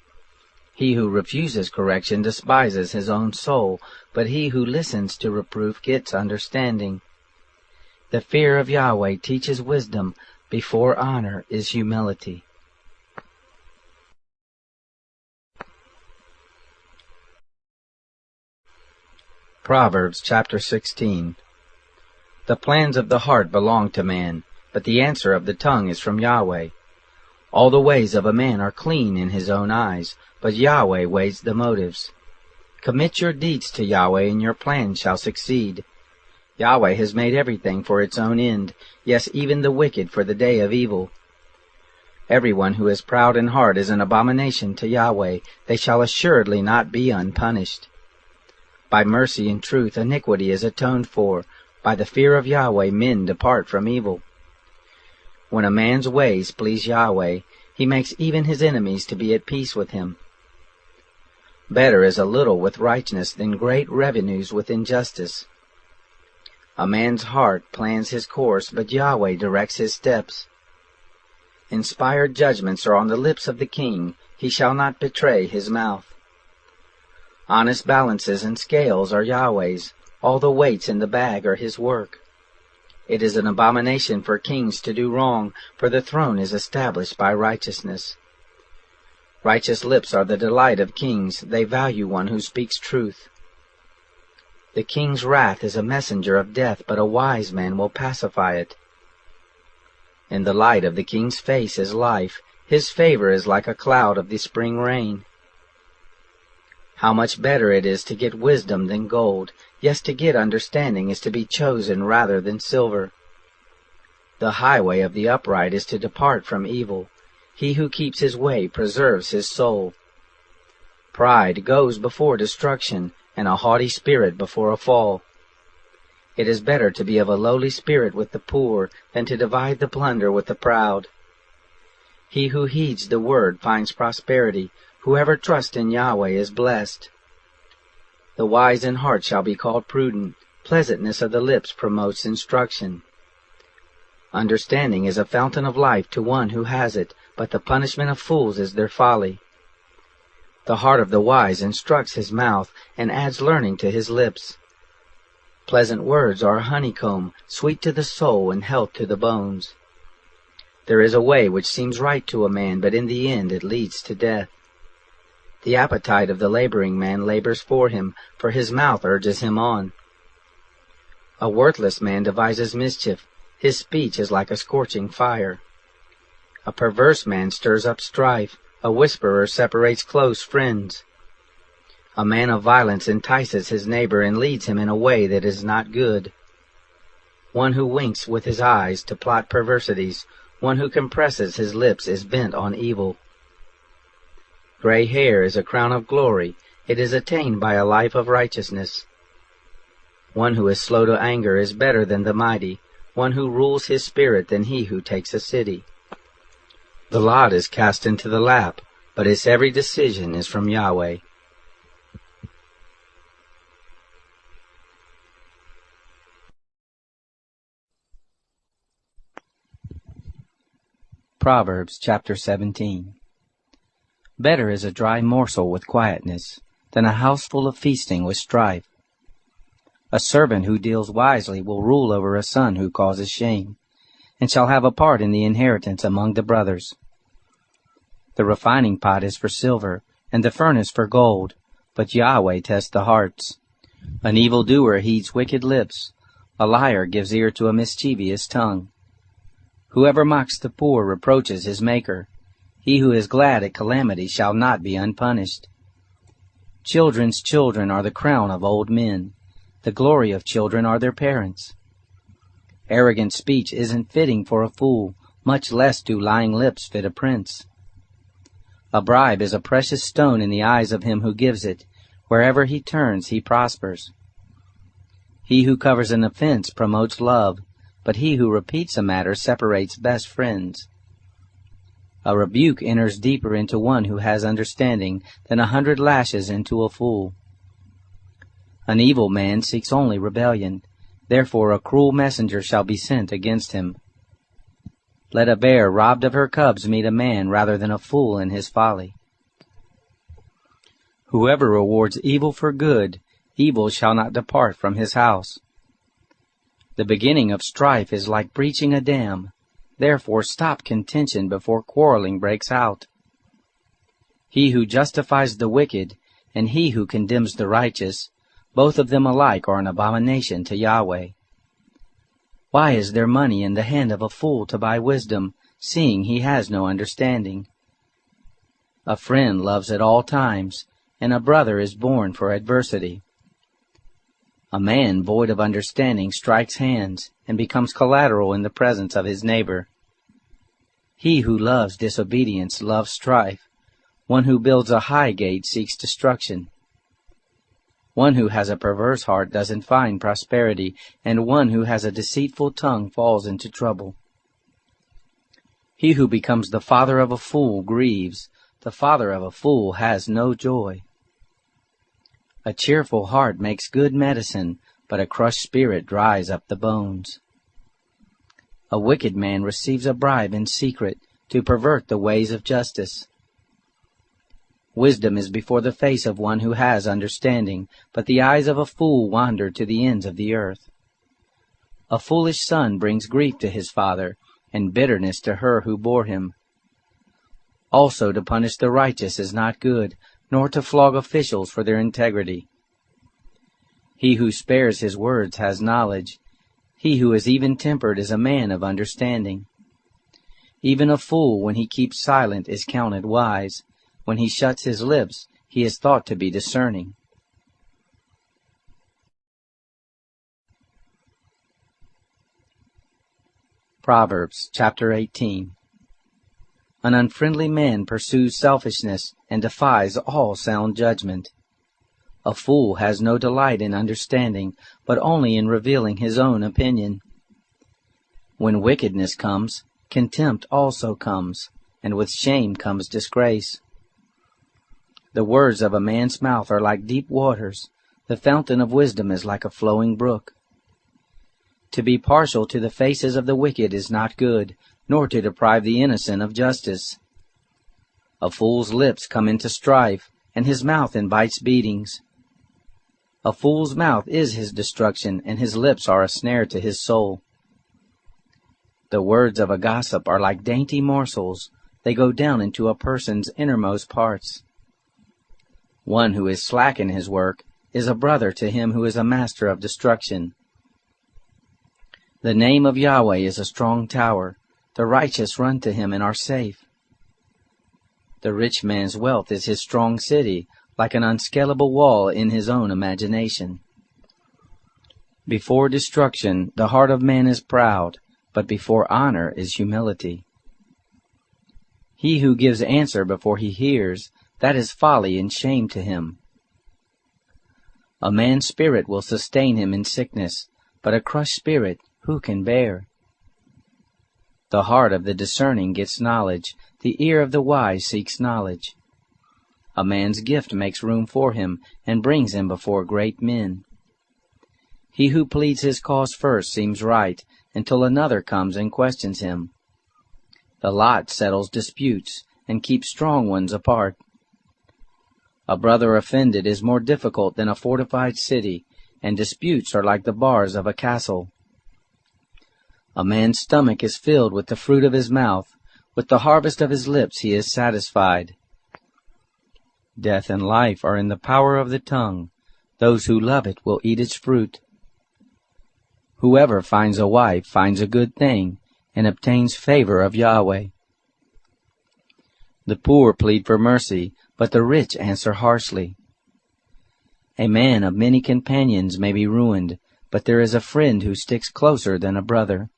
He who refuses correction despises his own soul, but he who listens to reproof gets understanding. The fear of Yahweh teaches wisdom. Before honor is humility. Proverbs chapter 16. The plans of the heart belong to man, but the answer of the tongue is from Yahweh. All the ways of a man are clean in his own eyes, but Yahweh weighs the motives. Commit your deeds to Yahweh, and your plans shall succeed. Yahweh has made everything for its own end, yes, even the wicked for the day of evil. Everyone who is proud in heart is an abomination to Yahweh. They shall assuredly not be unpunished. By mercy and truth iniquity is atoned for. By the fear of Yahweh men depart from evil. When a man's ways please Yahweh, he makes even his enemies to be at peace with him. Better is a little with righteousness than great revenues with injustice. A man's heart plans his course, but Yahweh directs his steps. Inspired judgments are on the lips of the king. He shall not betray his mouth. Honest balances and scales are Yahweh's. All the weights in the bag are his work. It is an abomination for kings to do wrong, for the throne is established by righteousness. Righteous lips are the delight of kings. They value one who speaks truth. The king's wrath is a messenger of death, but a wise man will pacify it. In the light of the king's face is life. His favor is like a cloud of the spring rain. How much better it is to get wisdom than gold. Yes, to get understanding is to be chosen rather than silver. The highway of the upright is to depart from evil. He who keeps his way preserves his soul. Pride goes before destruction, and a haughty spirit before a fall. It is better to be of a lowly spirit with the poor than to divide the plunder with the proud. He who heeds the word finds prosperity. Whoever trusts in Yahweh is blessed. The wise in heart shall be called prudent. Pleasantness of the lips promotes instruction. Understanding is a fountain of life to one who has it, but the punishment of fools is their folly. The heart of the wise instructs his mouth, and adds learning to his lips. Pleasant words are a honeycomb, sweet to the soul and health to the bones. There is a way which seems right to a man, but in the end it leads to death. The appetite of the laboring man labors for him, for his mouth urges him on. A worthless man devises mischief. His speech is like a scorching fire. A perverse man stirs up strife. A whisperer separates close friends. A man of violence entices his neighbor and leads him in a way that is not good. One who winks with his eyes to plot perversities, one who compresses his lips is bent on evil. Gray hair is a crown of glory, It is attained by a life of righteousness. One who is slow to anger is better than the mighty, one who rules his spirit than he who takes a city. The lot is cast into the lap, but its every decision is from Yahweh. Proverbs chapter 17. Better is a dry morsel with quietness than a house full of feasting with strife. A servant who deals wisely will rule over a son who causes shame, and shall have a part in the inheritance among the brothers. The refining pot is for silver, and the furnace for gold, but Yahweh tests the hearts. An evildoer heeds wicked lips, a liar gives ear to a mischievous tongue. Whoever mocks the poor reproaches his Maker. He who is glad at calamity shall not be unpunished. Children's children are the crown of old men. The glory of children are their parents. Arrogant speech isn't fitting for a fool, much less do lying lips fit a prince. A bribe is a precious stone in the eyes of him who gives it. Wherever he turns, he prospers. He who covers an offense promotes love, but he who repeats a matter separates best friends. A rebuke enters deeper into one who has understanding than 100 lashes into a fool. An evil man seeks only rebellion, therefore a cruel messenger shall be sent against him. Let a bear robbed of her cubs meet a man rather than a fool in his folly. Whoever rewards evil for good, evil shall not depart from his house. The beginning of strife is like breaching a dam. Therefore stop contention before quarreling breaks out. He who justifies the wicked, and he who condemns the righteous, both of them alike are an abomination to Yahweh. Why is there money in the hand of a fool to buy wisdom, seeing he has no understanding? A friend loves at all times, and a brother is born for adversity. A man void of understanding strikes hands, and becomes collateral in the presence of his neighbor. He who loves disobedience loves strife. One who builds a high gate seeks destruction. One who has a perverse heart doesn't find prosperity, and one who has a deceitful tongue falls into trouble. He who becomes the father of a fool grieves. The father of a fool has no joy. A cheerful heart makes good medicine, but a crushed spirit dries up the bones. A wicked man receives a bribe in secret to pervert the ways of justice. Wisdom is before the face of one who has understanding, but the eyes of a fool wander to the ends of the earth. A foolish son brings grief to his father, and bitterness to her who bore him. Also to punish the righteous is not good, nor to flog officials for their integrity. He who spares his words has knowledge. He who is even-tempered is a man of understanding. Even a fool, when he keeps silent, is counted wise. When he shuts his lips, he is thought to be discerning. Proverbs chapter 18. An unfriendly man pursues selfishness and defies all sound judgment. A fool has no delight in understanding, but only in revealing his own opinion. When wickedness comes, contempt also comes, and with shame comes disgrace. The words of a man's mouth are like deep waters. The fountain of wisdom is like a flowing brook. To be partial to the faces of the wicked is not good, nor to deprive the innocent of justice. A fool's lips come into strife, and his mouth invites beatings. A fool's mouth is his destruction, and his lips are a snare to his soul. The words of a gossip are like dainty morsels. They go down into a person's innermost parts. One who is slack in his work is a brother to him who is a master of destruction. The name of Yahweh is a strong tower. The righteous run to him and are safe. The rich man's wealth is his strong city, like an unscalable wall in his own imagination. Before destruction, the heart of man is proud, but before honor is humility. He who gives answer before he hears, that is folly and shame to him. A man's spirit will sustain him in sickness, but a crushed spirit who can bear? The heart of the discerning gets knowledge, the ear of the wise seeks knowledge. A man's gift makes room for him, and brings him before great men. He who pleads his cause first seems right, until another comes and questions him. The lot settles disputes, and keeps strong ones apart. A brother offended is more difficult than a fortified city, and disputes are like the bars of a castle. A man's stomach is filled with the fruit of his mouth, with the harvest of his lips he is satisfied. Death and life are in the power of the tongue. Those who love it will eat its fruit. Whoever finds a wife finds a good thing, and obtains favor of Yahweh. The poor plead for mercy, but the rich answer harshly. A man of many companions may be ruined, but there is a friend who sticks closer than a brother.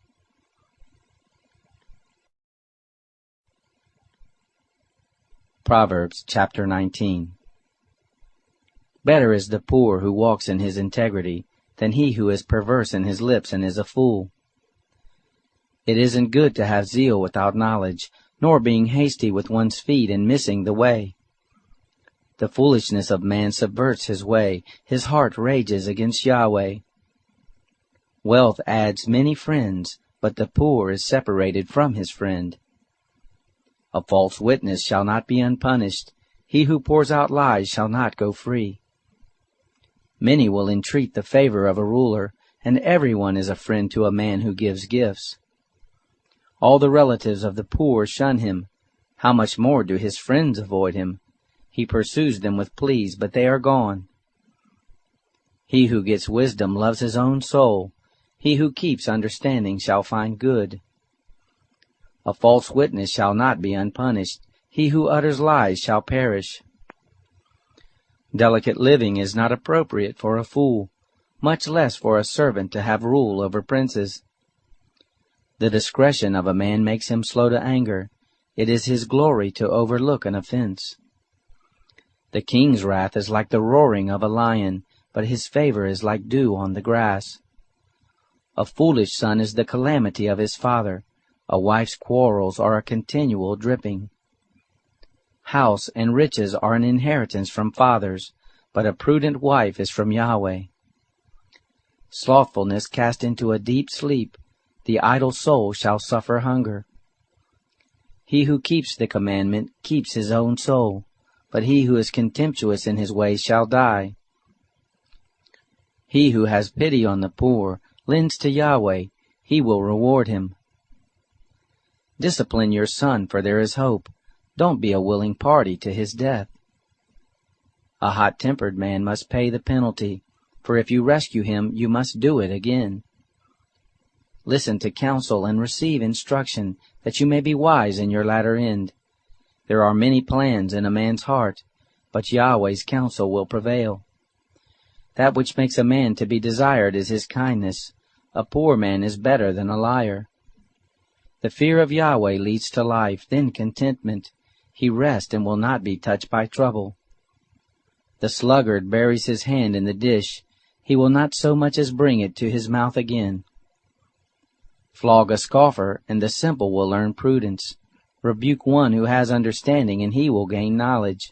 Proverbs chapter 19. Better is the poor who walks in his integrity than he who is perverse in his lips and is a fool. It isn't good to have zeal without knowledge, nor being hasty with one's feet and missing the way. The foolishness of man subverts his way, his heart rages against Yahweh. Wealth adds many friends, but the poor is separated from his friend. A false witness shall not be unpunished. He who pours out lies shall not go free. Many will entreat the favor of a ruler, and everyone is a friend to a man who gives gifts. All the relatives of the poor shun him. How much more do his friends avoid him? He pursues them with pleas, but they are gone. He who gets wisdom loves his own soul. He who keeps understanding shall find good. A false witness shall not be unpunished. He who utters lies shall perish. Delicate living is not appropriate for a fool, much less for a servant to have rule over princes. The discretion of a man makes him slow to anger. It is his glory to overlook an offense. The king's wrath is like the roaring of a lion, but his favor is like dew on the grass. A foolish son is the calamity of his father. A wife's quarrels are a continual dripping. House and riches are an inheritance from fathers, but a prudent wife is from Yahweh. Slothfulness cast into a deep sleep. The idle soul shall suffer hunger. He who keeps the commandment keeps his own soul, but he who is contemptuous in his ways shall die. He who has pity on the poor lends to Yahweh. He will reward him. Discipline your son, for there is hope. Don't be a willing party to his death. A hot-tempered man must pay the penalty, for if you rescue him, you must do it again. Listen to counsel and receive instruction, that you may be wise in your latter end. There are many plans in a man's heart, but Yahweh's counsel will prevail. That which makes a man to be desired is his kindness. A poor man is better than a liar. The fear of Yahweh leads to life, then contentment. He rests and will not be touched by trouble. The sluggard buries his hand in the dish. He will not so much as bring it to his mouth again. Flog a scoffer, and the simple will learn prudence. Rebuke one who has understanding, and he will gain knowledge.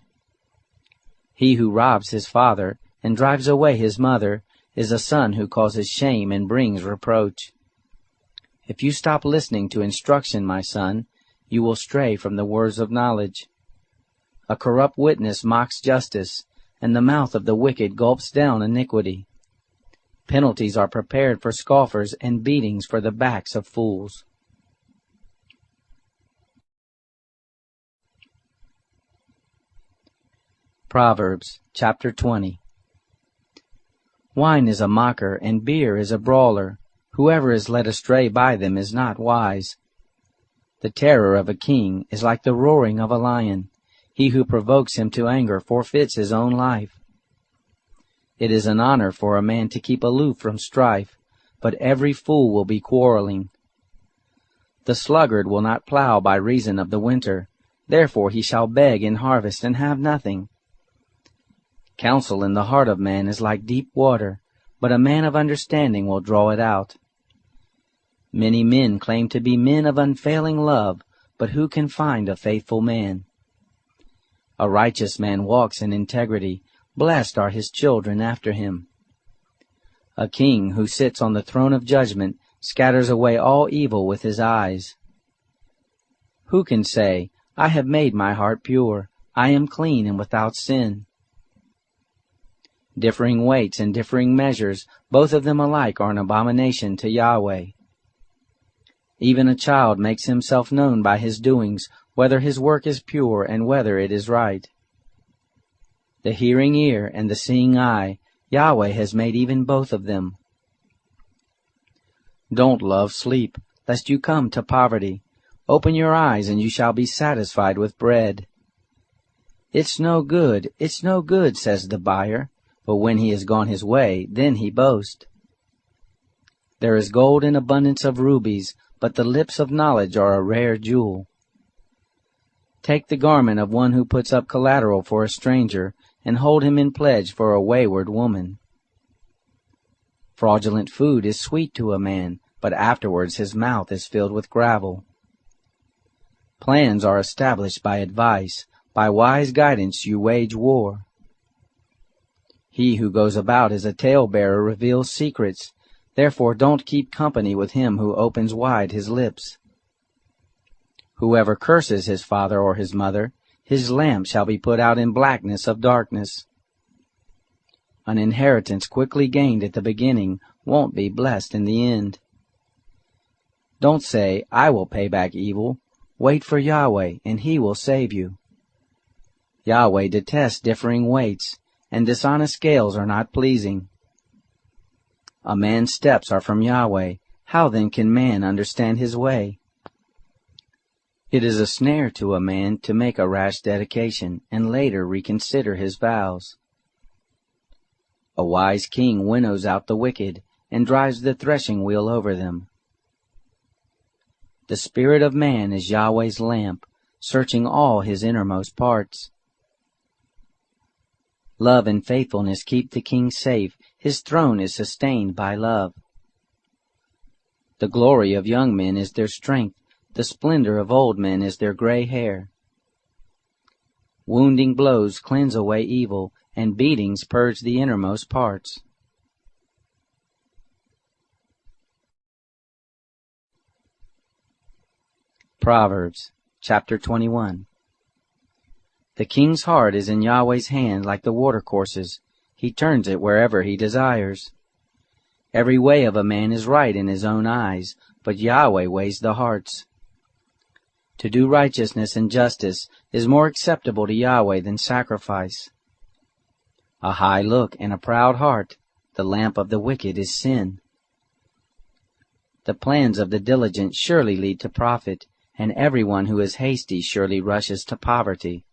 He who robs his father and drives away his mother is a son who causes shame and brings reproach. If you stop listening to instruction, my son, you will stray from the words of knowledge. A corrupt witness mocks justice, and the mouth of the wicked gulps down iniquity. Penalties are prepared for scoffers, and beatings for the backs of fools. Proverbs chapter 20. Wine is a mocker, and beer is a brawler. Whoever is led astray by them is not wise. The terror of a king is like the roaring of a lion. He who provokes him to anger forfeits his own life. It is an honor for a man to keep aloof from strife, but every fool will be quarreling. The sluggard will not plow by reason of the winter, therefore he shall beg in harvest and have nothing. Counsel in the heart of man is like deep water, but a man of understanding will draw it out. Many men claim to be men of unfailing love, but who can find a faithful man? A righteous man walks in integrity, blessed are his children after him. A king who sits on the throne of judgment scatters away all evil with his eyes. Who can say, I have made my heart pure, I am clean and without sin? Differing weights and differing measures, both of them alike are an abomination to Yahweh. Even a child makes himself known by his doings, whether his work is pure and whether it is right. The hearing ear and the seeing eye, Yahweh has made even both of them. Don't love sleep, lest you come to poverty. Open your eyes, and you shall be satisfied with bread. It's no good, says the buyer, but when he has gone his way, then he boasts. There is gold in abundance of rubies, but the lips of knowledge are a rare jewel. Take the garment of one who puts up collateral for a stranger, and hold him in pledge for a wayward woman. Fraudulent food is sweet to a man, but afterwards his mouth is filled with gravel. Plans are established by advice. By wise guidance you wage war. He who goes about as a talebearer reveals secrets. Therefore don't keep company with him who opens wide his lips. Whoever curses his father or his mother, his lamp shall be put out in blackness of darkness. An inheritance quickly gained at the beginning won't be blessed in the end. Don't say, I will pay back evil. Wait for Yahweh, and he will save you. Yahweh detests differing weights, and dishonest scales are not pleasing. A man's steps are from Yahweh. How then can man understand his way? It is a snare to a man to make a rash dedication, and later reconsider his vows. A wise king winnows out the wicked, and drives the threshing wheel over them. The spirit of man is Yahweh's lamp, searching all his innermost parts. Love and faithfulness keep the king safe. His throne is sustained by love. The glory of young men is their strength. The splendor of old men is their gray hair. Wounding blows cleanse away evil, and beatings purge the innermost parts. Proverbs, chapter 21. The king's heart is in Yahweh's hand like the watercourses. He turns it wherever he desires. Every way of a man is right in his own eyes, but Yahweh weighs the hearts. To do righteousness and justice is more acceptable to Yahweh than sacrifice. A high look and a proud heart, the lamp of the wicked is sin. The plans of the diligent surely lead to profit, and everyone who is hasty surely rushes to poverty.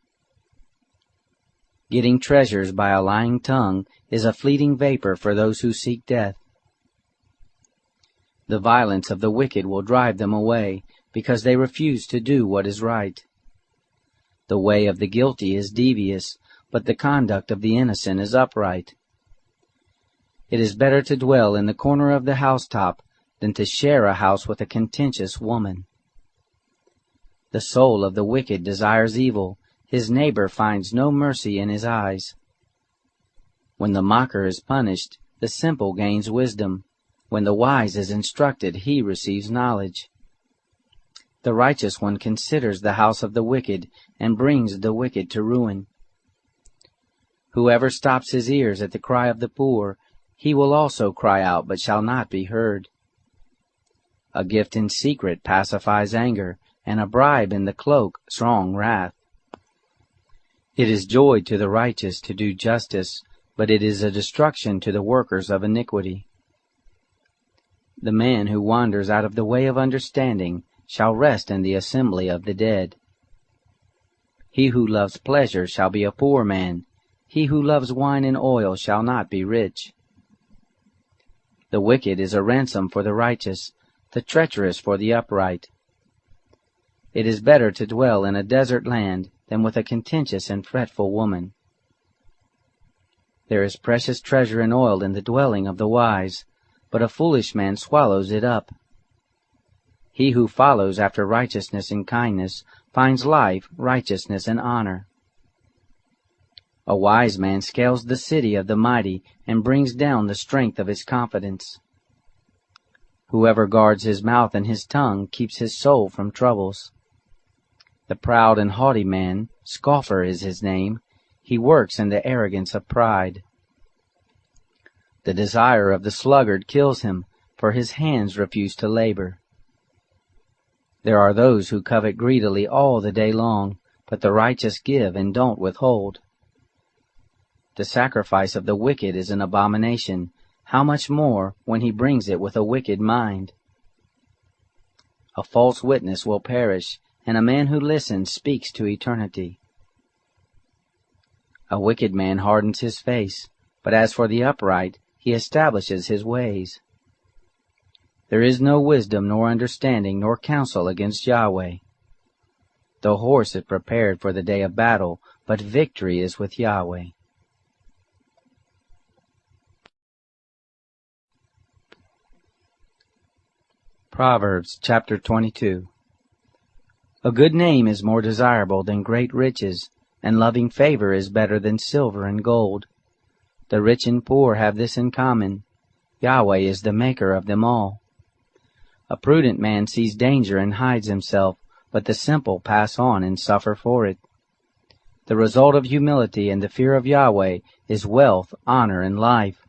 Getting treasures by a lying tongue is a fleeting vapor for those who seek death. The violence of the wicked will drive them away, because they refuse to do what is right. The way of the guilty is devious, but the conduct of the innocent is upright. It is better to dwell in the corner of the housetop than to share a house with a contentious woman. The soul of the wicked desires evil. His neighbor finds no mercy in his eyes. When the mocker is punished, the simple gains wisdom. When the wise is instructed, he receives knowledge. The righteous one considers the house of the wicked, and brings the wicked to ruin. Whoever stops his ears at the cry of the poor, he will also cry out, but shall not be heard. A gift in secret pacifies anger, and a bribe in the cloak strong wrath. It is joy to the righteous to do justice, but it is a destruction to the workers of iniquity. The man who wanders out of the way of understanding shall rest in the assembly of the dead. He who loves pleasure shall be a poor man. He who loves wine and oil shall not be rich. The wicked is a ransom for the righteous, the treacherous for the upright. It is better to dwell in a desert land than with a contentious and fretful woman. There is precious treasure and oil in the dwelling of the wise, but a foolish man swallows it up. He who follows after righteousness and kindness finds life, righteousness, and honor. A wise man scales the city of the mighty and brings down the strength of his confidence. Whoever guards his mouth and his tongue keeps his soul from troubles. The proud and haughty man, scoffer is his name, he works in the arrogance of pride. The desire of the sluggard kills him, for his hands refuse to labor. There are those who covet greedily all the day long, but the righteous give and don't withhold. The sacrifice of the wicked is an abomination, how much more when he brings it with a wicked mind? A false witness will perish, and a man who listens speaks to eternity. A wicked man hardens his face, but as for the upright, he establishes his ways. There is no wisdom nor understanding nor counsel against Yahweh. The horse is prepared for the day of battle, but victory is with Yahweh. Proverbs chapter 22. A good name is more desirable than great riches, and loving favor is better than silver and gold. The rich and poor have this in common: Yahweh is the maker of them all. A prudent man sees danger and hides himself, but the simple pass on and suffer for it. The result of humility and the fear of Yahweh is wealth, honor, and life.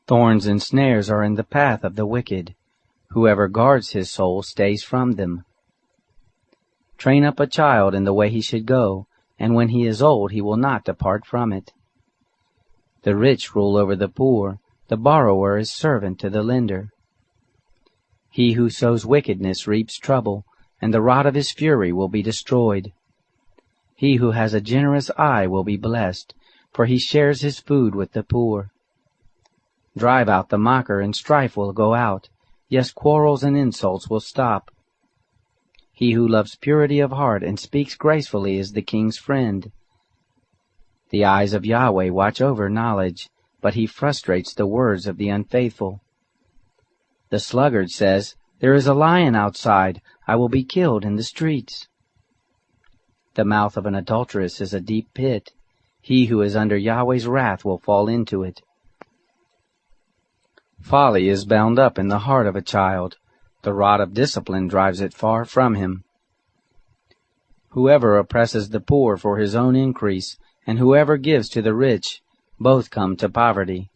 Thorns and snares are in the path of the wicked. Whoever guards his soul stays from them. Train up a child in the way he should go, and when he is old he will not depart from it. The rich rule over the poor, the borrower is servant to the lender. He who sows wickedness reaps trouble, and the rod of his fury will be destroyed. He who has a generous eye will be blessed, for he shares his food with the poor. Drive out the mocker, and strife will go out. Yes, quarrels and insults will stop. He who loves purity of heart and speaks gracefully is the king's friend. The eyes of Yahweh watch over knowledge, but he frustrates the words of the unfaithful. The sluggard says, "There is a lion outside, I will be killed in the streets." The mouth of an adulteress is a deep pit. He who is under Yahweh's wrath will fall into it. Folly is bound up in the heart of a child. The rod of discipline drives it far from him. Whoever oppresses the poor for his own increase, and whoever gives to the rich, both come to poverty.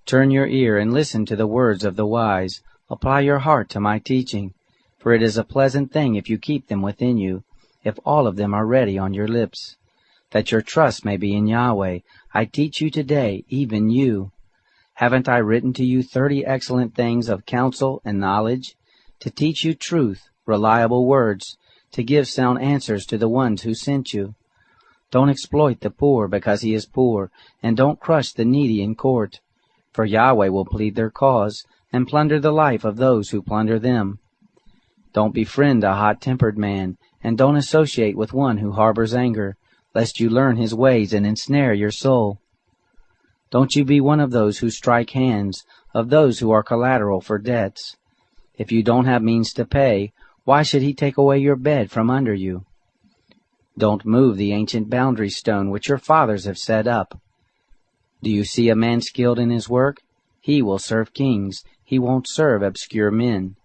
Turn your ear and listen to the words of the wise. Apply your heart to my teaching, for it is a pleasant thing if you keep them within you, if all of them are ready on your lips. That your trust may be in Yahweh, I teach you today, even you. Haven't I written to you 30 excellent things of counsel and knowledge, to teach you truth, reliable words, to give sound answers to the ones who sent you? Don't exploit the poor because he is poor, and don't crush the needy in court, for Yahweh will plead their cause, and plunder the life of those who plunder them. Don't befriend a hot-tempered man, and don't associate with one who harbors anger, lest you learn his ways and ensnare your soul. Don't you be one of those who strike hands, of those who are collateral for debts. If you don't have means to pay, why should he take away your bed from under you? Don't move the ancient boundary stone which your fathers have set up. Do you see a man skilled in his work? He will serve kings. He won't serve obscure men.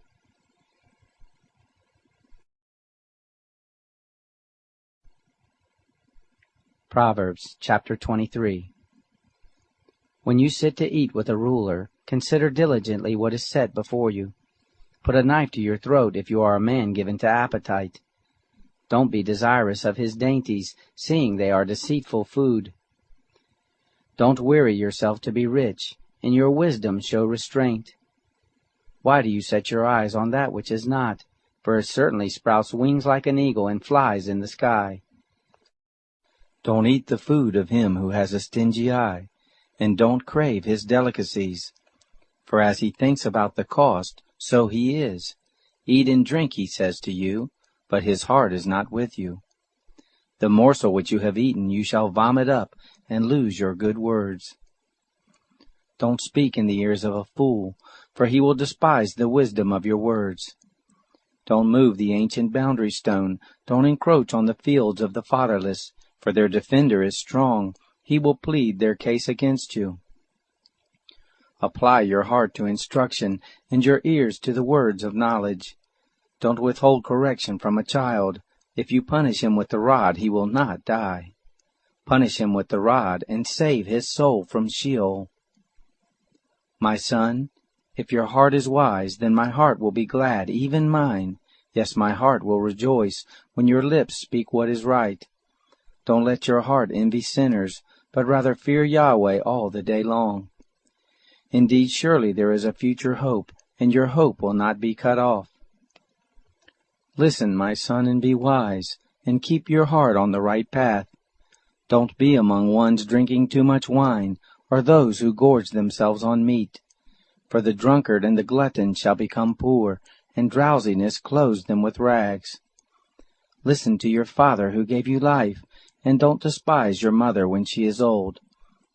Proverbs chapter 23. When you sit to eat with a ruler, consider diligently what is set before you. Put a knife to your throat if you are a man given to appetite. Don't be desirous of his dainties, seeing they are deceitful food. Don't weary yourself to be rich. In your wisdom show restraint. Why do you set your eyes on that which is not? For it certainly sprouts wings like an eagle and flies in the sky. Don't eat the food of him who has a stingy eye, and don't crave his delicacies. For as he thinks about the cost, so he is. Eat and drink, he says to you, but his heart is not with you. The morsel which you have eaten you shall vomit up, and lose your good words. Don't speak in the ears of a fool, for he will despise the wisdom of your words. Don't move the ancient boundary stone, don't encroach on the fields of the fatherless, for their defender is strong, he will plead their case against you. Apply your heart to instruction, and your ears to the words of knowledge. Don't withhold correction from a child. If you punish him with the rod, he will not die. Punish him with the rod, and save his soul from Sheol. My son, if your heart is wise, then my heart will be glad, even mine. Yes, my heart will rejoice when your lips speak what is right. Don't let your heart envy sinners, but rather fear Yahweh all the day long. Indeed, surely there is a future hope, and your hope will not be cut off. Listen, my son, and be wise, and keep your heart on the right path. Don't be among ones drinking too much wine, or those who gorge themselves on meat. For the drunkard and the glutton shall become poor, and drowsiness clothes them with rags. Listen to your father who gave you life, and don't despise your mother when she is old.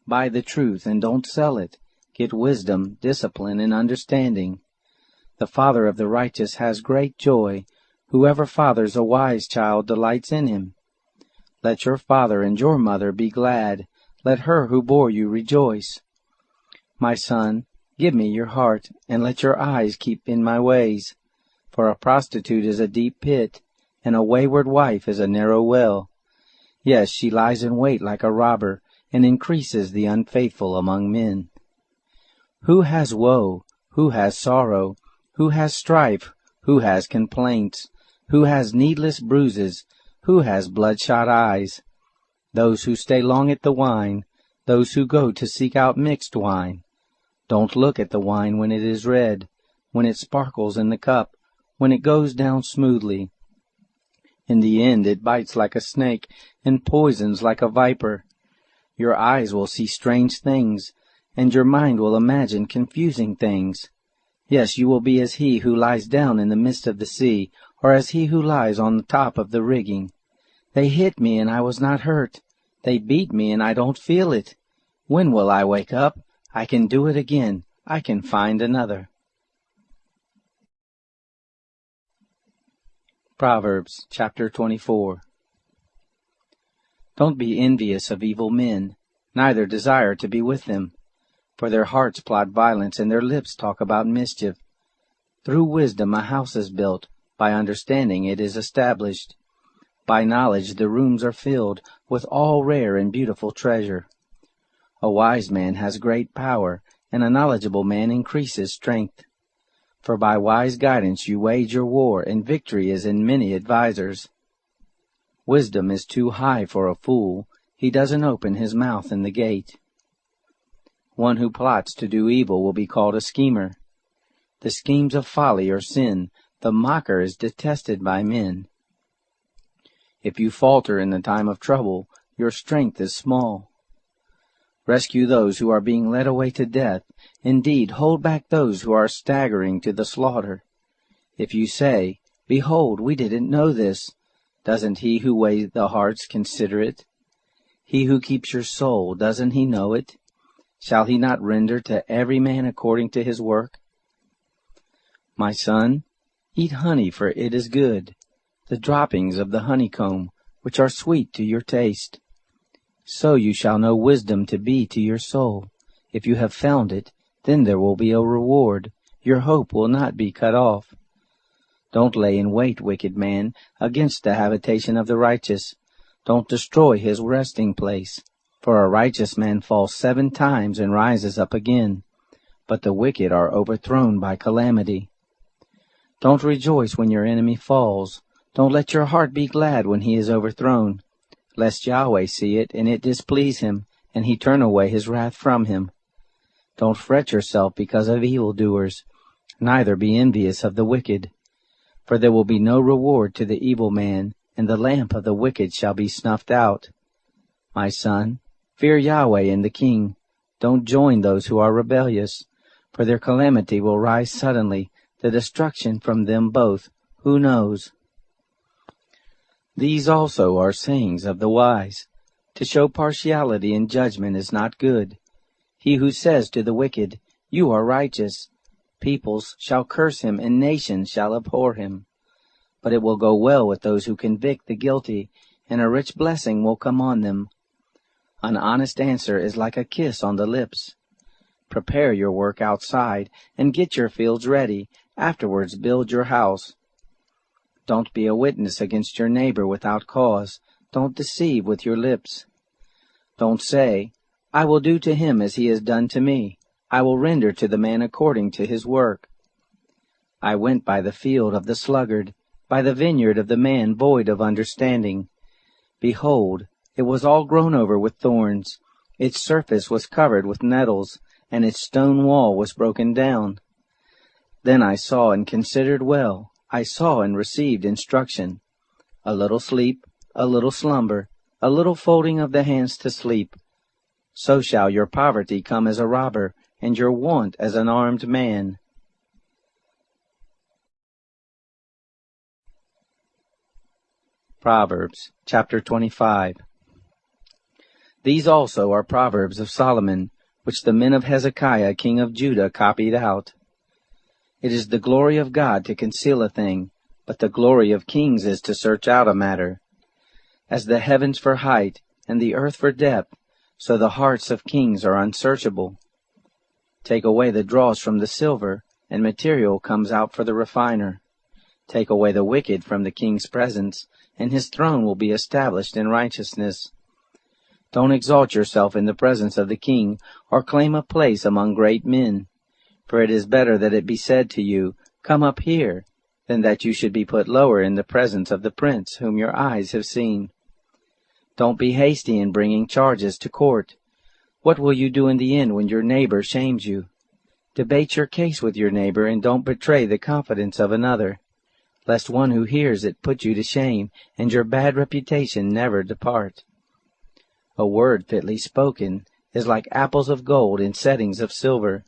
Buy the truth, and don't sell it. Get wisdom, discipline, and understanding. The father of the righteous has great joy. Whoever fathers a wise child delights in him. Let your father and your mother be glad. Let her who bore you rejoice. My son, give me your heart, and let your eyes keep in my ways. For a prostitute is a deep pit, and a wayward wife is a narrow well. Yes, she lies in wait like a robber, and increases the unfaithful among men. Who has woe? Who has sorrow? Who has strife? Who has complaints? Who has needless bruises? Who has bloodshot eyes? Those who stay long at the wine, those who go to seek out mixed wine. Don't look at the wine when it is red, when it sparkles in the cup, when it goes down smoothly. In the end it bites like a snake, and poisons like a viper. Your eyes will see strange things, and your mind will imagine confusing things. Yes, you will be as he who lies down in the midst of the sea, or as he who lies on the top of the rigging. They hit me, and I was not hurt. They beat me, and I don't feel it. When will I wake up? I can do it again. I can find another. Proverbs chapter 24. Don't be envious of evil men, neither desire to be with them. For their hearts plot violence, and their lips talk about mischief. Through wisdom a house is built, by understanding it is established. By knowledge the rooms are filled with all rare and beautiful treasure. A wise man has great power, and a knowledgeable man increases strength. For by wise guidance you wage your war, and victory is in many advisers. Wisdom is too high for a fool. He doesn't open his mouth in the gate. One who plots to do evil will be called a schemer. The schemes of folly are sin. The mocker is detested by men. If you falter in the time of trouble, your strength is small. Rescue those who are being led away to death. Indeed, hold back those who are staggering to the slaughter. If you say, "Behold, we didn't know this," doesn't he who weighs the hearts consider it? He who keeps your soul, doesn't he know it? Shall he not render to every man according to his work? My son, eat honey, for it is good, the droppings of the honeycomb, which are sweet to your taste. So you shall know wisdom to be to your soul. If you have found it, then there will be a reward. Your hope will not be cut off. Don't lay in wait, wicked man, against the habitation of the righteous. Don't destroy his resting place. For a righteous man falls 7 times and rises up again, but the wicked are overthrown by calamity. Don't rejoice when your enemy falls. Don't let your heart be glad when he is overthrown, lest Yahweh see it and it displease him, and he turn away his wrath from him. Don't fret yourself because of evildoers, neither be envious of the wicked. For there will be no reward to the evil man, and the lamp of the wicked shall be snuffed out. My son, fear Yahweh and the king. Don't join those who are rebellious, for their calamity will rise suddenly, the destruction from them both. Who knows? These also are sayings of the wise. To show partiality in judgment is not good. He who says to the wicked, "You are righteous," peoples shall curse him and nations shall abhor him. But it will go well with those who convict the guilty, and a rich blessing will come on them. An honest answer is like a kiss on the lips. Prepare your work outside, and get your fields ready. Afterwards build your house. Don't be a witness against your neighbor without cause. Don't deceive with your lips. Don't say, "I will do to him as he has done to me. I will render to the man according to his work." I went by the field of the sluggard, by the vineyard of the man void of understanding. Behold, it was all grown over with thorns. Its surface was covered with nettles, and its stone wall was broken down. Then I saw and considered well. I saw and received instruction. A little sleep, a little slumber, a little folding of the hands to sleep. So shall your poverty come as a robber, and your want as an armed man. Proverbs chapter 25. These also are Proverbs of Solomon, which the men of Hezekiah king of Judah copied out. It is the glory of God to conceal a thing, but the glory of kings is to search out a matter. As the heavens for height, and the earth for depth, so the hearts of kings are unsearchable. Take away the dross from the silver, and material comes out for the refiner. Take away the wicked from the king's presence, and his throne will be established in righteousness. Don't exalt yourself in the presence of the king, or claim a place among great men. For it is better that it be said to you, "Come up here," than that you should be put lower in the presence of the prince whom your eyes have seen. Don't be hasty in bringing charges to court. What will you do in the end when your neighbor shames you? Debate your case with your neighbor, and don't betray the confidence of another, lest one who hears it put you to shame, and your bad reputation never depart. A word fitly spoken is like apples of gold in settings of silver.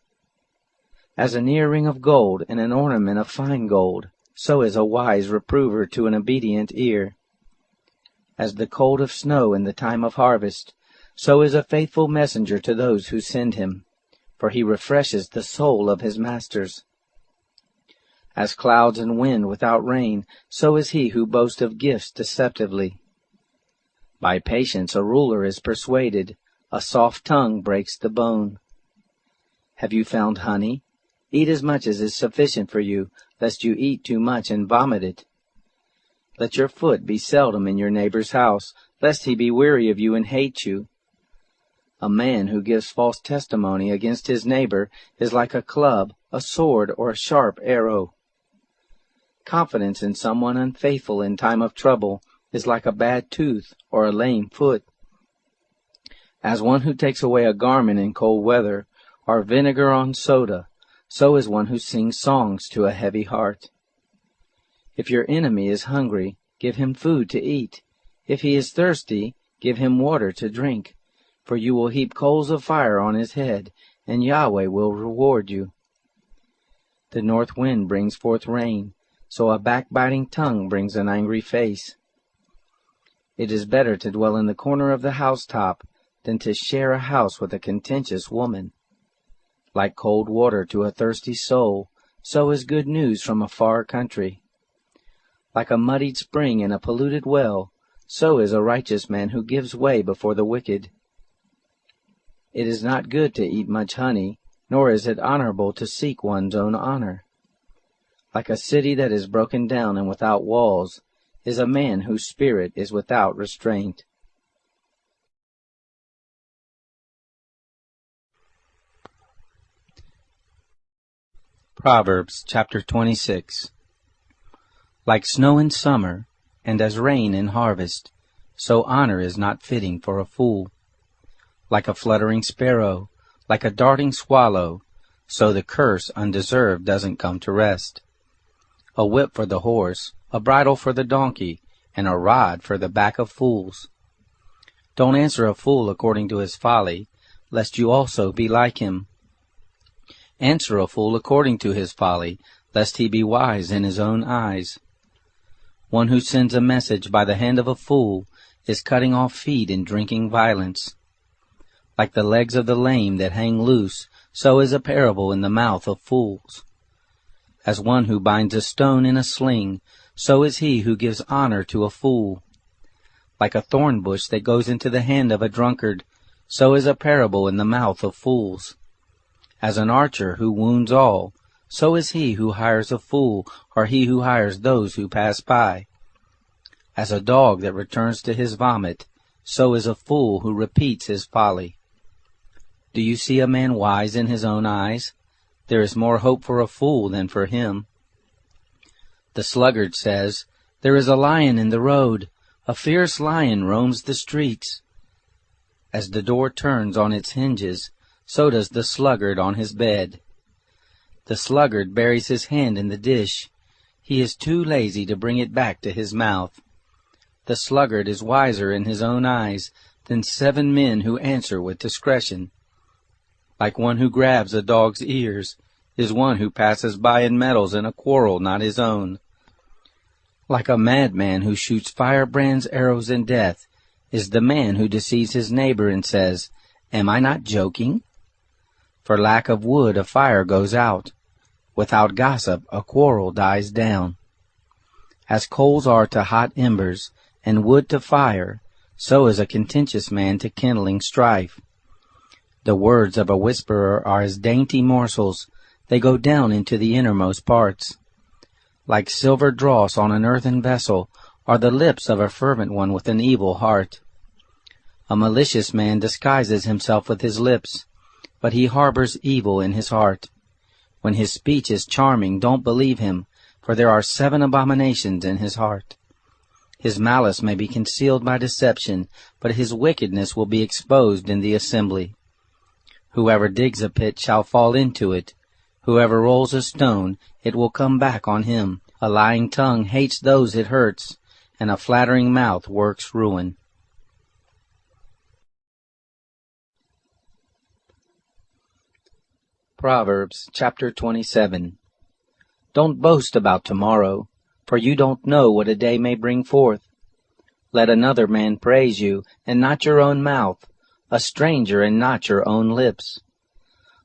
As an earring of gold and an ornament of fine gold, so is a wise reprover to an obedient ear. As the cold of snow in the time of harvest, so is a faithful messenger to those who send him, for he refreshes the soul of his masters. As clouds and wind without rain, so is he who boasts of gifts deceptively. By patience a ruler is persuaded, a soft tongue breaks the bone. Have you found honey? Eat as much as is sufficient for you, lest you eat too much and vomit it. Let your foot be seldom in your neighbor's house, lest he be weary of you and hate you. A man who gives false testimony against his neighbor is like a club, a sword, or a sharp arrow. Confidence in someone unfaithful in time of trouble is like a bad tooth or a lame foot. As one who takes away a garment in cold weather, or vinegar on soda, so is one who sings songs to a heavy heart. If your enemy is hungry, give him food to eat. If he is thirsty, give him water to drink. For you will heap coals of fire on his head, and Yahweh will reward you. The north wind brings forth rain, so a backbiting tongue brings an angry face. It is better to dwell in the corner of the housetop than to share a house with a contentious woman. Like cold water to a thirsty soul, so is good news from a far country. Like a muddied spring in a polluted well, so is a righteous man who gives way before the wicked. It is not good to eat much honey, nor is it honorable to seek one's own honor. Like a city that is broken down and without walls, is a man whose spirit is without restraint. Proverbs chapter 26. Like snow in summer, and as rain in harvest, so honor is not fitting for a fool. Like a fluttering sparrow, like a darting swallow, so the curse undeserved doesn't come to rest. A whip for the horse, a bridle for the donkey, and a rod for the back of fools. Don't answer a fool according to his folly, lest you also be like him. Answer a fool according to his folly, lest he be wise in his own eyes. One who sends a message by the hand of a fool is cutting off feet and drinking violence. Like the legs of the lame that hang loose, so is a parable in the mouth of fools. As one who binds a stone in a sling, so is he who gives honor to a fool. Like a thorn bush that goes into the hand of a drunkard, so is a parable in the mouth of fools. As an archer who wounds all, so is he who hires a fool, or he who hires those who pass by. As a dog that returns to his vomit, so is a fool who repeats his folly. Do you see a man wise in his own eyes? There is more hope for a fool than for him. The sluggard says, "There is a lion in the road. A fierce lion roams the streets." As the door turns on its hinges, so does the sluggard on his bed. The sluggard buries his hand in the dish. He is too lazy to bring it back to his mouth. The sluggard is wiser in his own eyes than 7 men who answer with discretion. Like one who grabs a dog's ears is one who passes by and meddles in a quarrel not his own. Like a madman who shoots firebrands, arrows, and death is the man who deceives his neighbor and says, "Am I not joking?" For lack of wood a fire goes out. Without gossip a quarrel dies down. As coals are to hot embers, and wood to fire, so is a contentious man to kindling strife. The words of a whisperer are as dainty morsels, they go down into the innermost parts. Like silver dross on an earthen vessel are the lips of a fervent one with an evil heart. A malicious man disguises himself with his lips, but he harbors evil in his heart. When his speech is charming, don't believe him, for there are 7 abominations in his heart. His malice may be concealed by deception, but his wickedness will be exposed in the assembly. Whoever digs a pit shall fall into it. Whoever rolls a stone, it will come back on him. A lying tongue hates those it hurts, and a flattering mouth works ruin. Proverbs chapter 27. Don't boast about tomorrow, for you don't know what a day may bring forth. Let another man praise you, and not your own mouth, a stranger and not your own lips.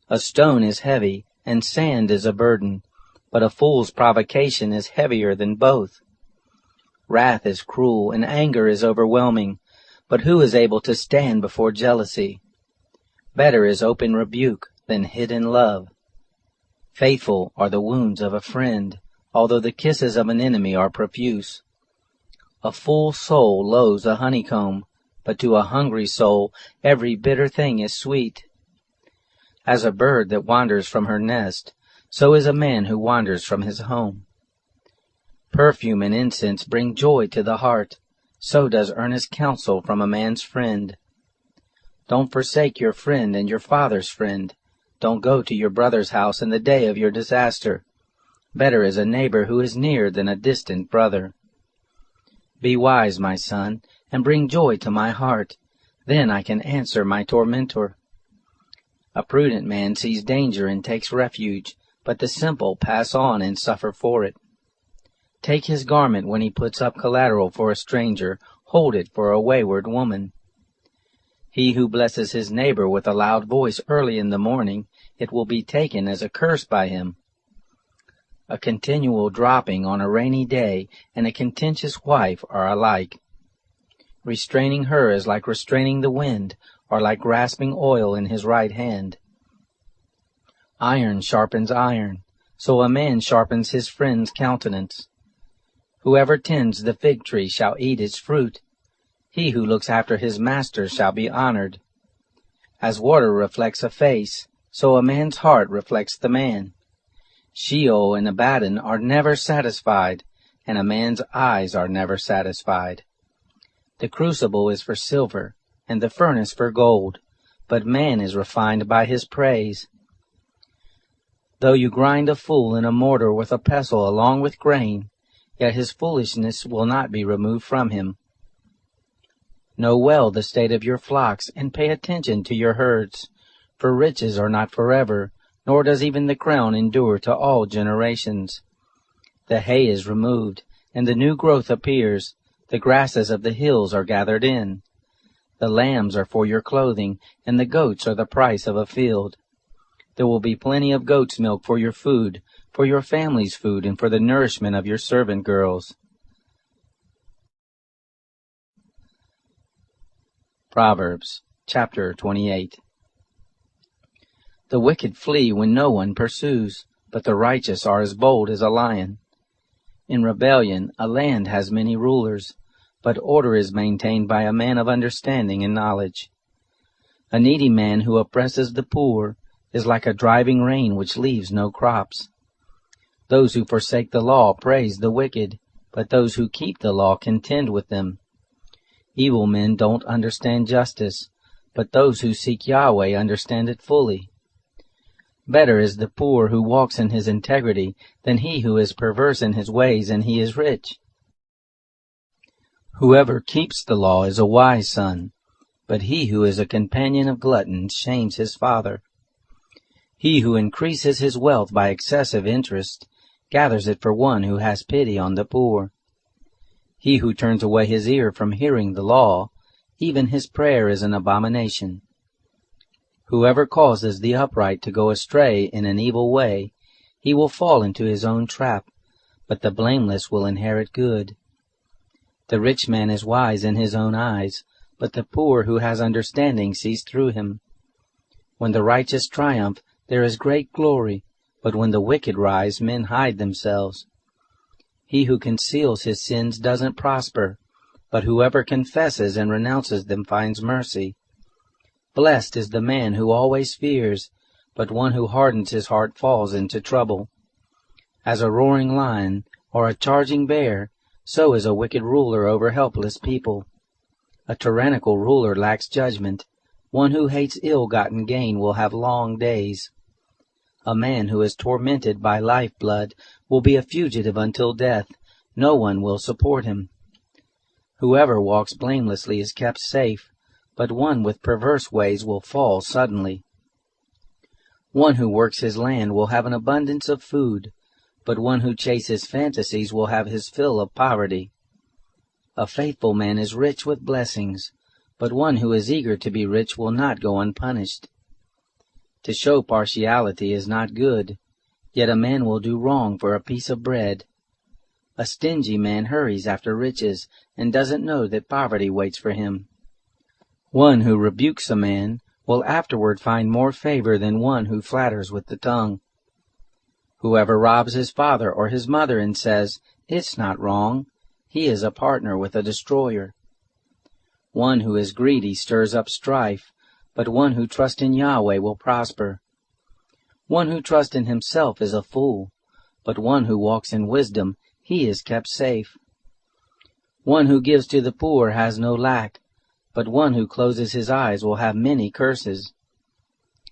A stone is heavy, and sand is a burden, but a fool's provocation is heavier than both. Wrath is cruel, and anger is overwhelming, but who is able to stand before jealousy? Better is open rebuke than hidden love. Faithful are the wounds of a friend, although the kisses of an enemy are profuse. A full soul loathes a honeycomb, but to a hungry soul every bitter thing is sweet. As a bird that wanders from her nest, so is a man who wanders from his home. Perfume and incense bring joy to the heart, so does earnest counsel from a man's friend. Don't forsake your friend and your father's friend. Don't go to your brother's house in the day of your disaster. Better is a neighbor who is near than a distant brother. Be wise, my son, and bring joy to my heart. Then I can answer my tormentor. A prudent man sees danger and takes refuge, but the simple pass on and suffer for it. Take his garment when he puts up collateral for a stranger, hold it for a wayward woman. He who blesses his neighbor with a loud voice early in the morning, it will be taken as a curse by him. A continual dropping on a rainy day and a contentious wife are alike. Restraining her is like restraining the wind, or like grasping oil in his right hand. Iron sharpens iron, so a man sharpens his friend's countenance. Whoever tends the fig tree shall eat its fruit. He who looks after his master shall be honored. As water reflects a face, so a man's heart reflects the man. Sheol and Abaddon are never satisfied, and a man's eyes are never satisfied. The crucible is for silver, and the furnace for gold, but man is refined by his praise. Though you grind a fool in a mortar with a pestle along with grain, yet his foolishness will not be removed from him. Know well the state of your flocks, and pay attention to your herds, for riches are not forever, nor does even the crown endure to all generations. The hay is removed, and the new growth appears. The grasses of the hills are gathered in. The lambs are for your clothing, and the goats are the price of a field. There will be plenty of goat's milk for your food, for your family's food, and for the nourishment of your servant girls. Proverbs chapter 28. The wicked flee when no one pursues, but the righteous are as bold as a lion. In rebellion a land has many rulers, but order is maintained by a man of understanding and knowledge. A needy man who oppresses the poor is like a driving rain which leaves no crops. Those who forsake the law praise the wicked, but those who keep the law contend with them. Evil men don't understand justice, but those who seek Yahweh understand it fully. Better is the poor who walks in his integrity than he who is perverse in his ways and he is rich. Whoever keeps the law is a wise son, but he who is a companion of gluttons shames his father. He who increases his wealth by excessive interest gathers it for one who has pity on the poor. He who turns away his ear from hearing the law, even his prayer is an abomination. Whoever causes the upright to go astray in an evil way, he will fall into his own trap, but the blameless will inherit good. The rich man is wise in his own eyes, but the poor who has understanding sees through him. When the righteous triumph, there is great glory, but when the wicked rise, men hide themselves. He who conceals his sins doesn't prosper, but whoever confesses and renounces them finds mercy. Blessed is the man who always fears, but one who hardens his heart falls into trouble. As a roaring lion or a charging bear, so is a wicked ruler over helpless people. A tyrannical ruler lacks judgment. One who hates ill-gotten gain will have long days. A man who is tormented by lifeblood will be a fugitive until death. No one will support him. Whoever walks blamelessly is kept safe, but one with perverse ways will fall suddenly. One who works his land will have an abundance of food, but one who chases fantasies will have his fill of poverty. A faithful man is rich with blessings, but one who is eager to be rich will not go unpunished. To show partiality is not good, yet a man will do wrong for a piece of bread. A stingy man hurries after riches and doesn't know that poverty waits for him. One who rebukes a man will afterward find more favor than one who flatters with the tongue. Whoever robs his father or his mother and says, "It's not wrong," he is a partner with a destroyer. One who is greedy stirs up strife, but one who trusts in Yahweh will prosper. One who trusts in himself is a fool, but one who walks in wisdom, he is kept safe. One who gives to the poor has no lack, but one who closes his eyes will have many curses.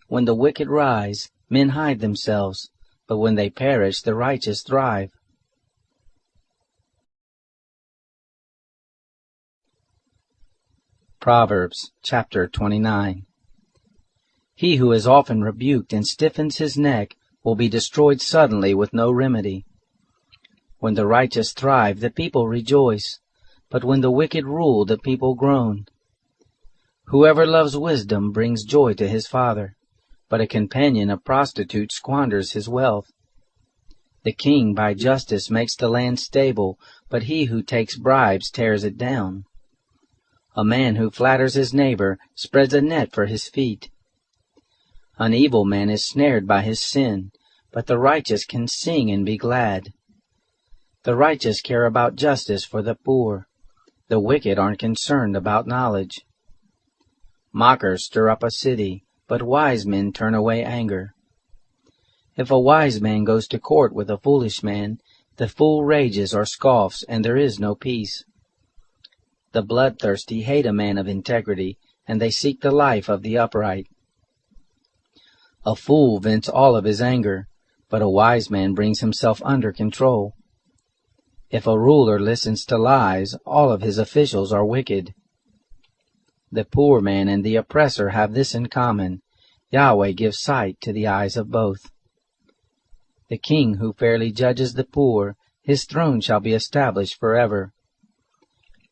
When the wicked rise, men hide themselves, but when they perish, the righteous thrive. Proverbs chapter 29. He who is often rebuked and stiffens his neck will be destroyed suddenly with no remedy. When the righteous thrive, the people rejoice, but when the wicked rule, the people groan. Whoever loves wisdom brings joy to his father, but a companion of prostitutes squanders his wealth. The king by justice makes the land stable, but he who takes bribes tears it down. A man who flatters his neighbor spreads a net for his feet. An evil man is snared by his sin, but the righteous can sing and be glad. The righteous care about justice for the poor. The wicked aren't concerned about knowledge. Mockers stir up a city, but wise men turn away anger. If a wise man goes to court with a foolish man, the fool rages or scoffs, and there is no peace. The bloodthirsty hate a man of integrity, and they seek the life of the upright. A fool vents all of his anger, but a wise man brings himself under control. If a ruler listens to lies, all of his officials are wicked. The poor man and the oppressor have this in common: Yahweh gives sight to the eyes of both. The king who fairly judges the poor His throne shall be established forever.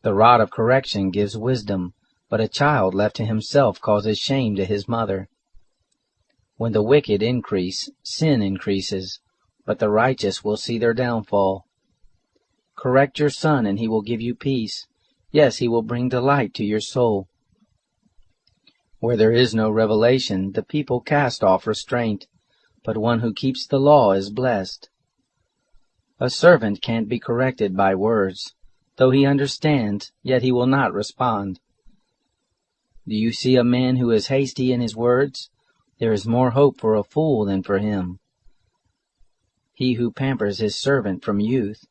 The rod of correction gives wisdom, but a child left to himself causes shame to his mother. When the wicked increase, sin increases, but the righteous will see their downfall. Correct your son, and he will give you peace. Yes, he will bring delight to your soul. Where there is no revelation, the people cast off restraint, but one who keeps the law is blessed. A servant can't be corrected by words. Though he understands, yet he will not respond. Do you see a man who is hasty in his words? There is more hope for a fool than for him. He who pampers his servant from youth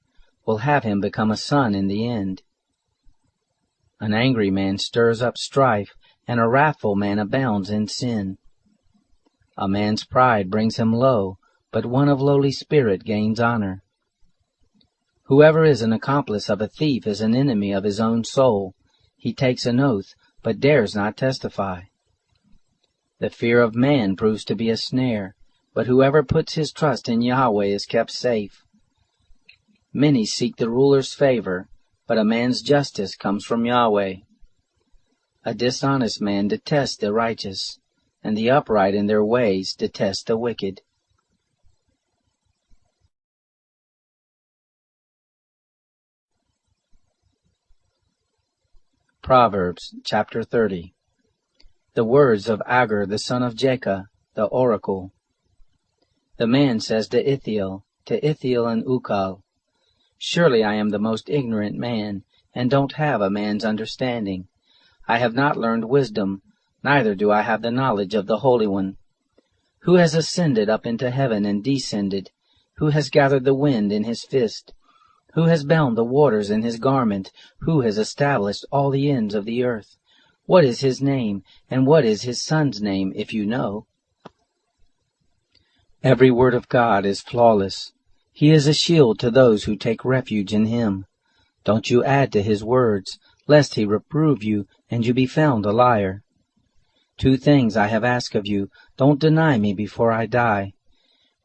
will have him become a son in the end. An angry man stirs up strife, and a wrathful man abounds in sin. A man's pride brings him low, but one of lowly spirit gains honor. Whoever is an accomplice of a thief is an enemy of his own soul. He takes an oath, but dares not testify. The fear of man proves to be a snare, but whoever puts his trust in Yahweh is kept safe. Many seek the ruler's favor, but a man's justice comes from Yahweh. A dishonest man detests the righteous, and the upright in their ways detest the wicked. Proverbs chapter 30. The words of Agur the son of Jacob, the oracle. The man says to Ithiel and Ukal, Surely I am the most ignorant man, and don't have a man's understanding. I have not learned wisdom, neither do I have the knowledge of the Holy One. Who has ascended up into heaven and descended? Who has gathered the wind in his fist? Who has bound the waters in his garment? Who has established all the ends of the earth? What is his name, and what is his son's name, if you know? Every word of God is flawless. He is a shield to those who take refuge in him. Don't you add to his words, lest he reprove you, and you be found a liar. 2 things I have asked of you. Don't deny me before I die.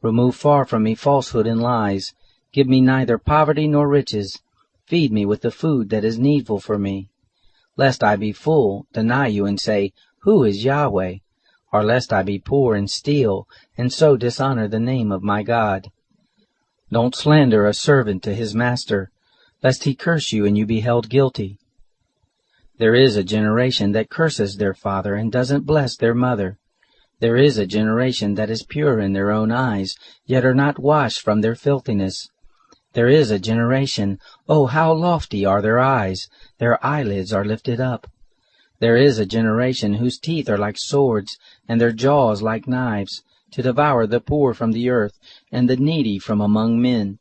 Remove far from me falsehood and lies. Give me neither poverty nor riches. Feed me with the food that is needful for me. Lest I be full, deny you and say, Who is Yahweh? Or lest I be poor and steal, and so dishonor the name of my God. Don't slander a servant to his master, lest he curse you and you be held guilty. There is a generation that curses their father and doesn't bless their mother. There is a generation that is pure in their own eyes, yet are not washed from their filthiness. There is a generation, oh, how lofty are their eyes! Their eyelids are lifted up. There is a generation whose teeth are like swords, and their jaws like knives, to devour the poor from the earth, and the needy from among men.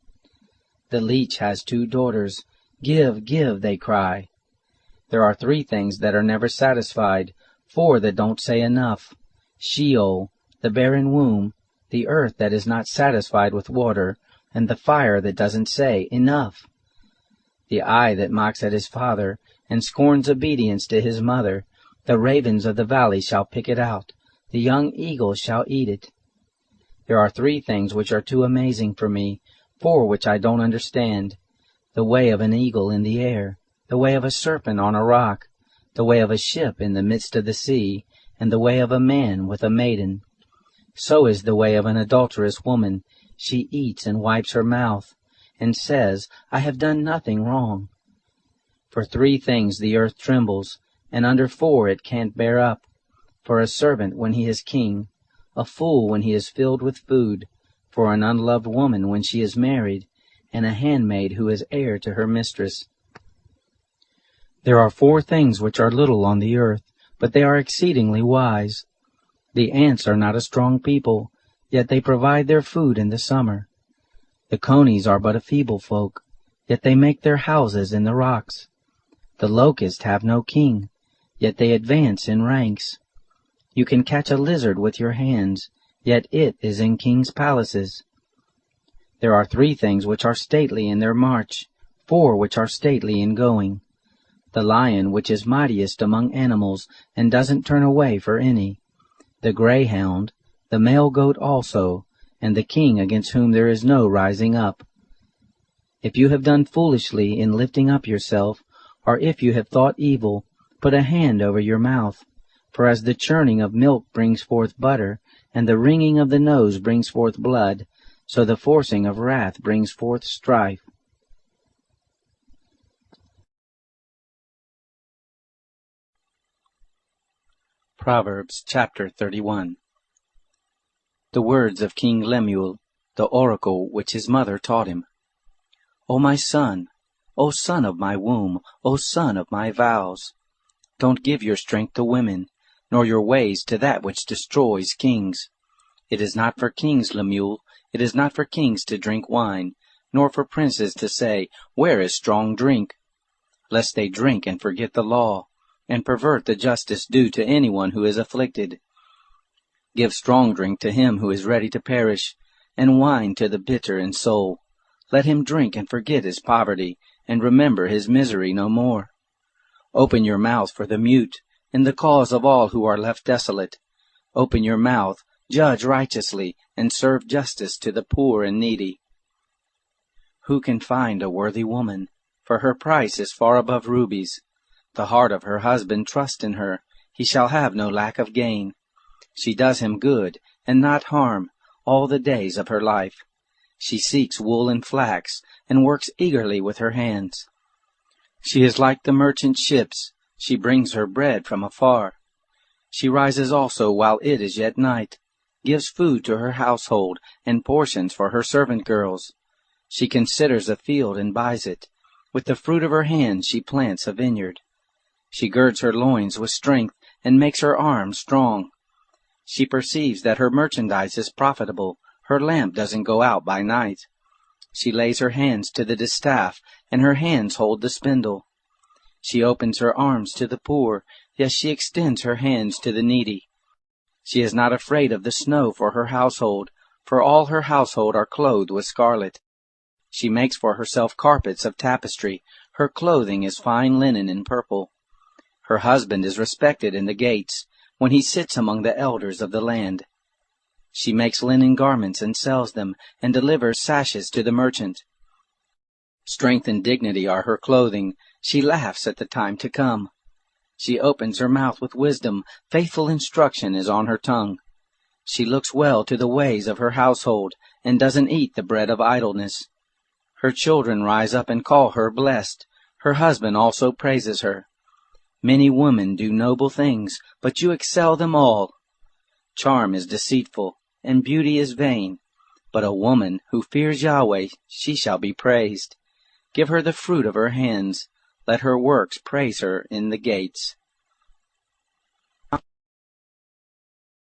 The leech has 2 daughters. Give, give, they cry. There are 3 things that are never satisfied, 4 that don't say enough. Sheol, the barren womb, the earth that is not satisfied with water, and the fire that doesn't say, Enough. The eye that mocks at his father, and scorns obedience to his mother, the ravens of the valley shall pick it out, the young eagles shall eat it. There are 3 things which are too amazing for me, 4 which I don't understand. The way of an eagle in the air, the way of a serpent on a rock, the way of a ship in the midst of the sea, and the way of a man with a maiden. So is the way of an adulterous woman. She eats and wipes her mouth, and says, I have done nothing wrong. For 3 things the earth trembles, and under 4 it can't bear up. For a servant when he is king, a fool when he is filled with food, for an unloved woman when she is married, and a handmaid who is heir to her mistress. There are 4 things which are little on the earth, but they are exceedingly wise. The ants are not a strong people, yet they provide their food in the summer. The conies are but a feeble folk, yet they make their houses in the rocks. The locusts have no king, yet they advance in ranks. You can catch a lizard with your hands, yet it is in kings' palaces. There are 3 things which are stately in their march, 4 which are stately in going. The lion which is mightiest among animals, and doesn't turn away for any. The greyhound, the male goat also, and the king against whom there is no rising up. If you have done foolishly in lifting up yourself, or if you have thought evil, put a hand over your mouth. For as the churning of milk brings forth butter, and the wringing of the nose brings forth blood, so the forcing of wrath brings forth strife. Proverbs chapter 31. The words of King Lemuel, the oracle which his mother taught him. O my son, O son of my womb, O son of my vows, don't give your strength to women, nor your ways to that which destroys kings. It is not for kings, Lemuel, it is not for kings to drink wine, nor for princes to say, Where is strong drink? Lest they drink and forget the law, and pervert the justice due to anyone who is afflicted. Give strong drink to him who is ready to perish, and wine to the bitter in soul. Let him drink and forget his poverty, and remember his misery no more. Open your mouth for the mute, in the cause of all who are left desolate. Open your mouth, judge righteously, and serve justice to the poor and needy. Who can find a worthy woman? For her price is far above rubies. The heart of her husband trusts in her, he shall have no lack of gain. She does him good, and not harm, all the days of her life. She seeks wool and flax, and works eagerly with her hands. She is like the merchant ships, she brings her bread from afar. She rises also while it is yet night, gives food to her household, and portions for her servant girls. She considers a field and buys it. With the fruit of her hands she plants a vineyard. She girds her loins with strength, and makes her arms strong. She perceives that her merchandise is profitable, her lamp doesn't go out by night. She lays her hands to the distaff, and her hands hold the spindle. She opens her arms to the poor, yes, she extends her hands to the needy. She is not afraid of the snow for her household, for all her household are clothed with scarlet. She makes for herself carpets of tapestry, her clothing is fine linen and purple. Her husband is respected in the gates, when he sits among the elders of the land. She makes linen garments and sells them, and delivers sashes to the merchant. Strength and dignity are her clothing, she laughs at the time to come. She opens her mouth with wisdom, faithful instruction is on her tongue. She looks well to the ways of her household, and doesn't eat the bread of idleness. Her children rise up and call her blessed, her husband also praises her. Many women do noble things, but you excel them all. Charm is deceitful, and beauty is vain, but a woman who fears Yahweh, she shall be praised. Give her the fruit of her hands, let her works praise her in the gates.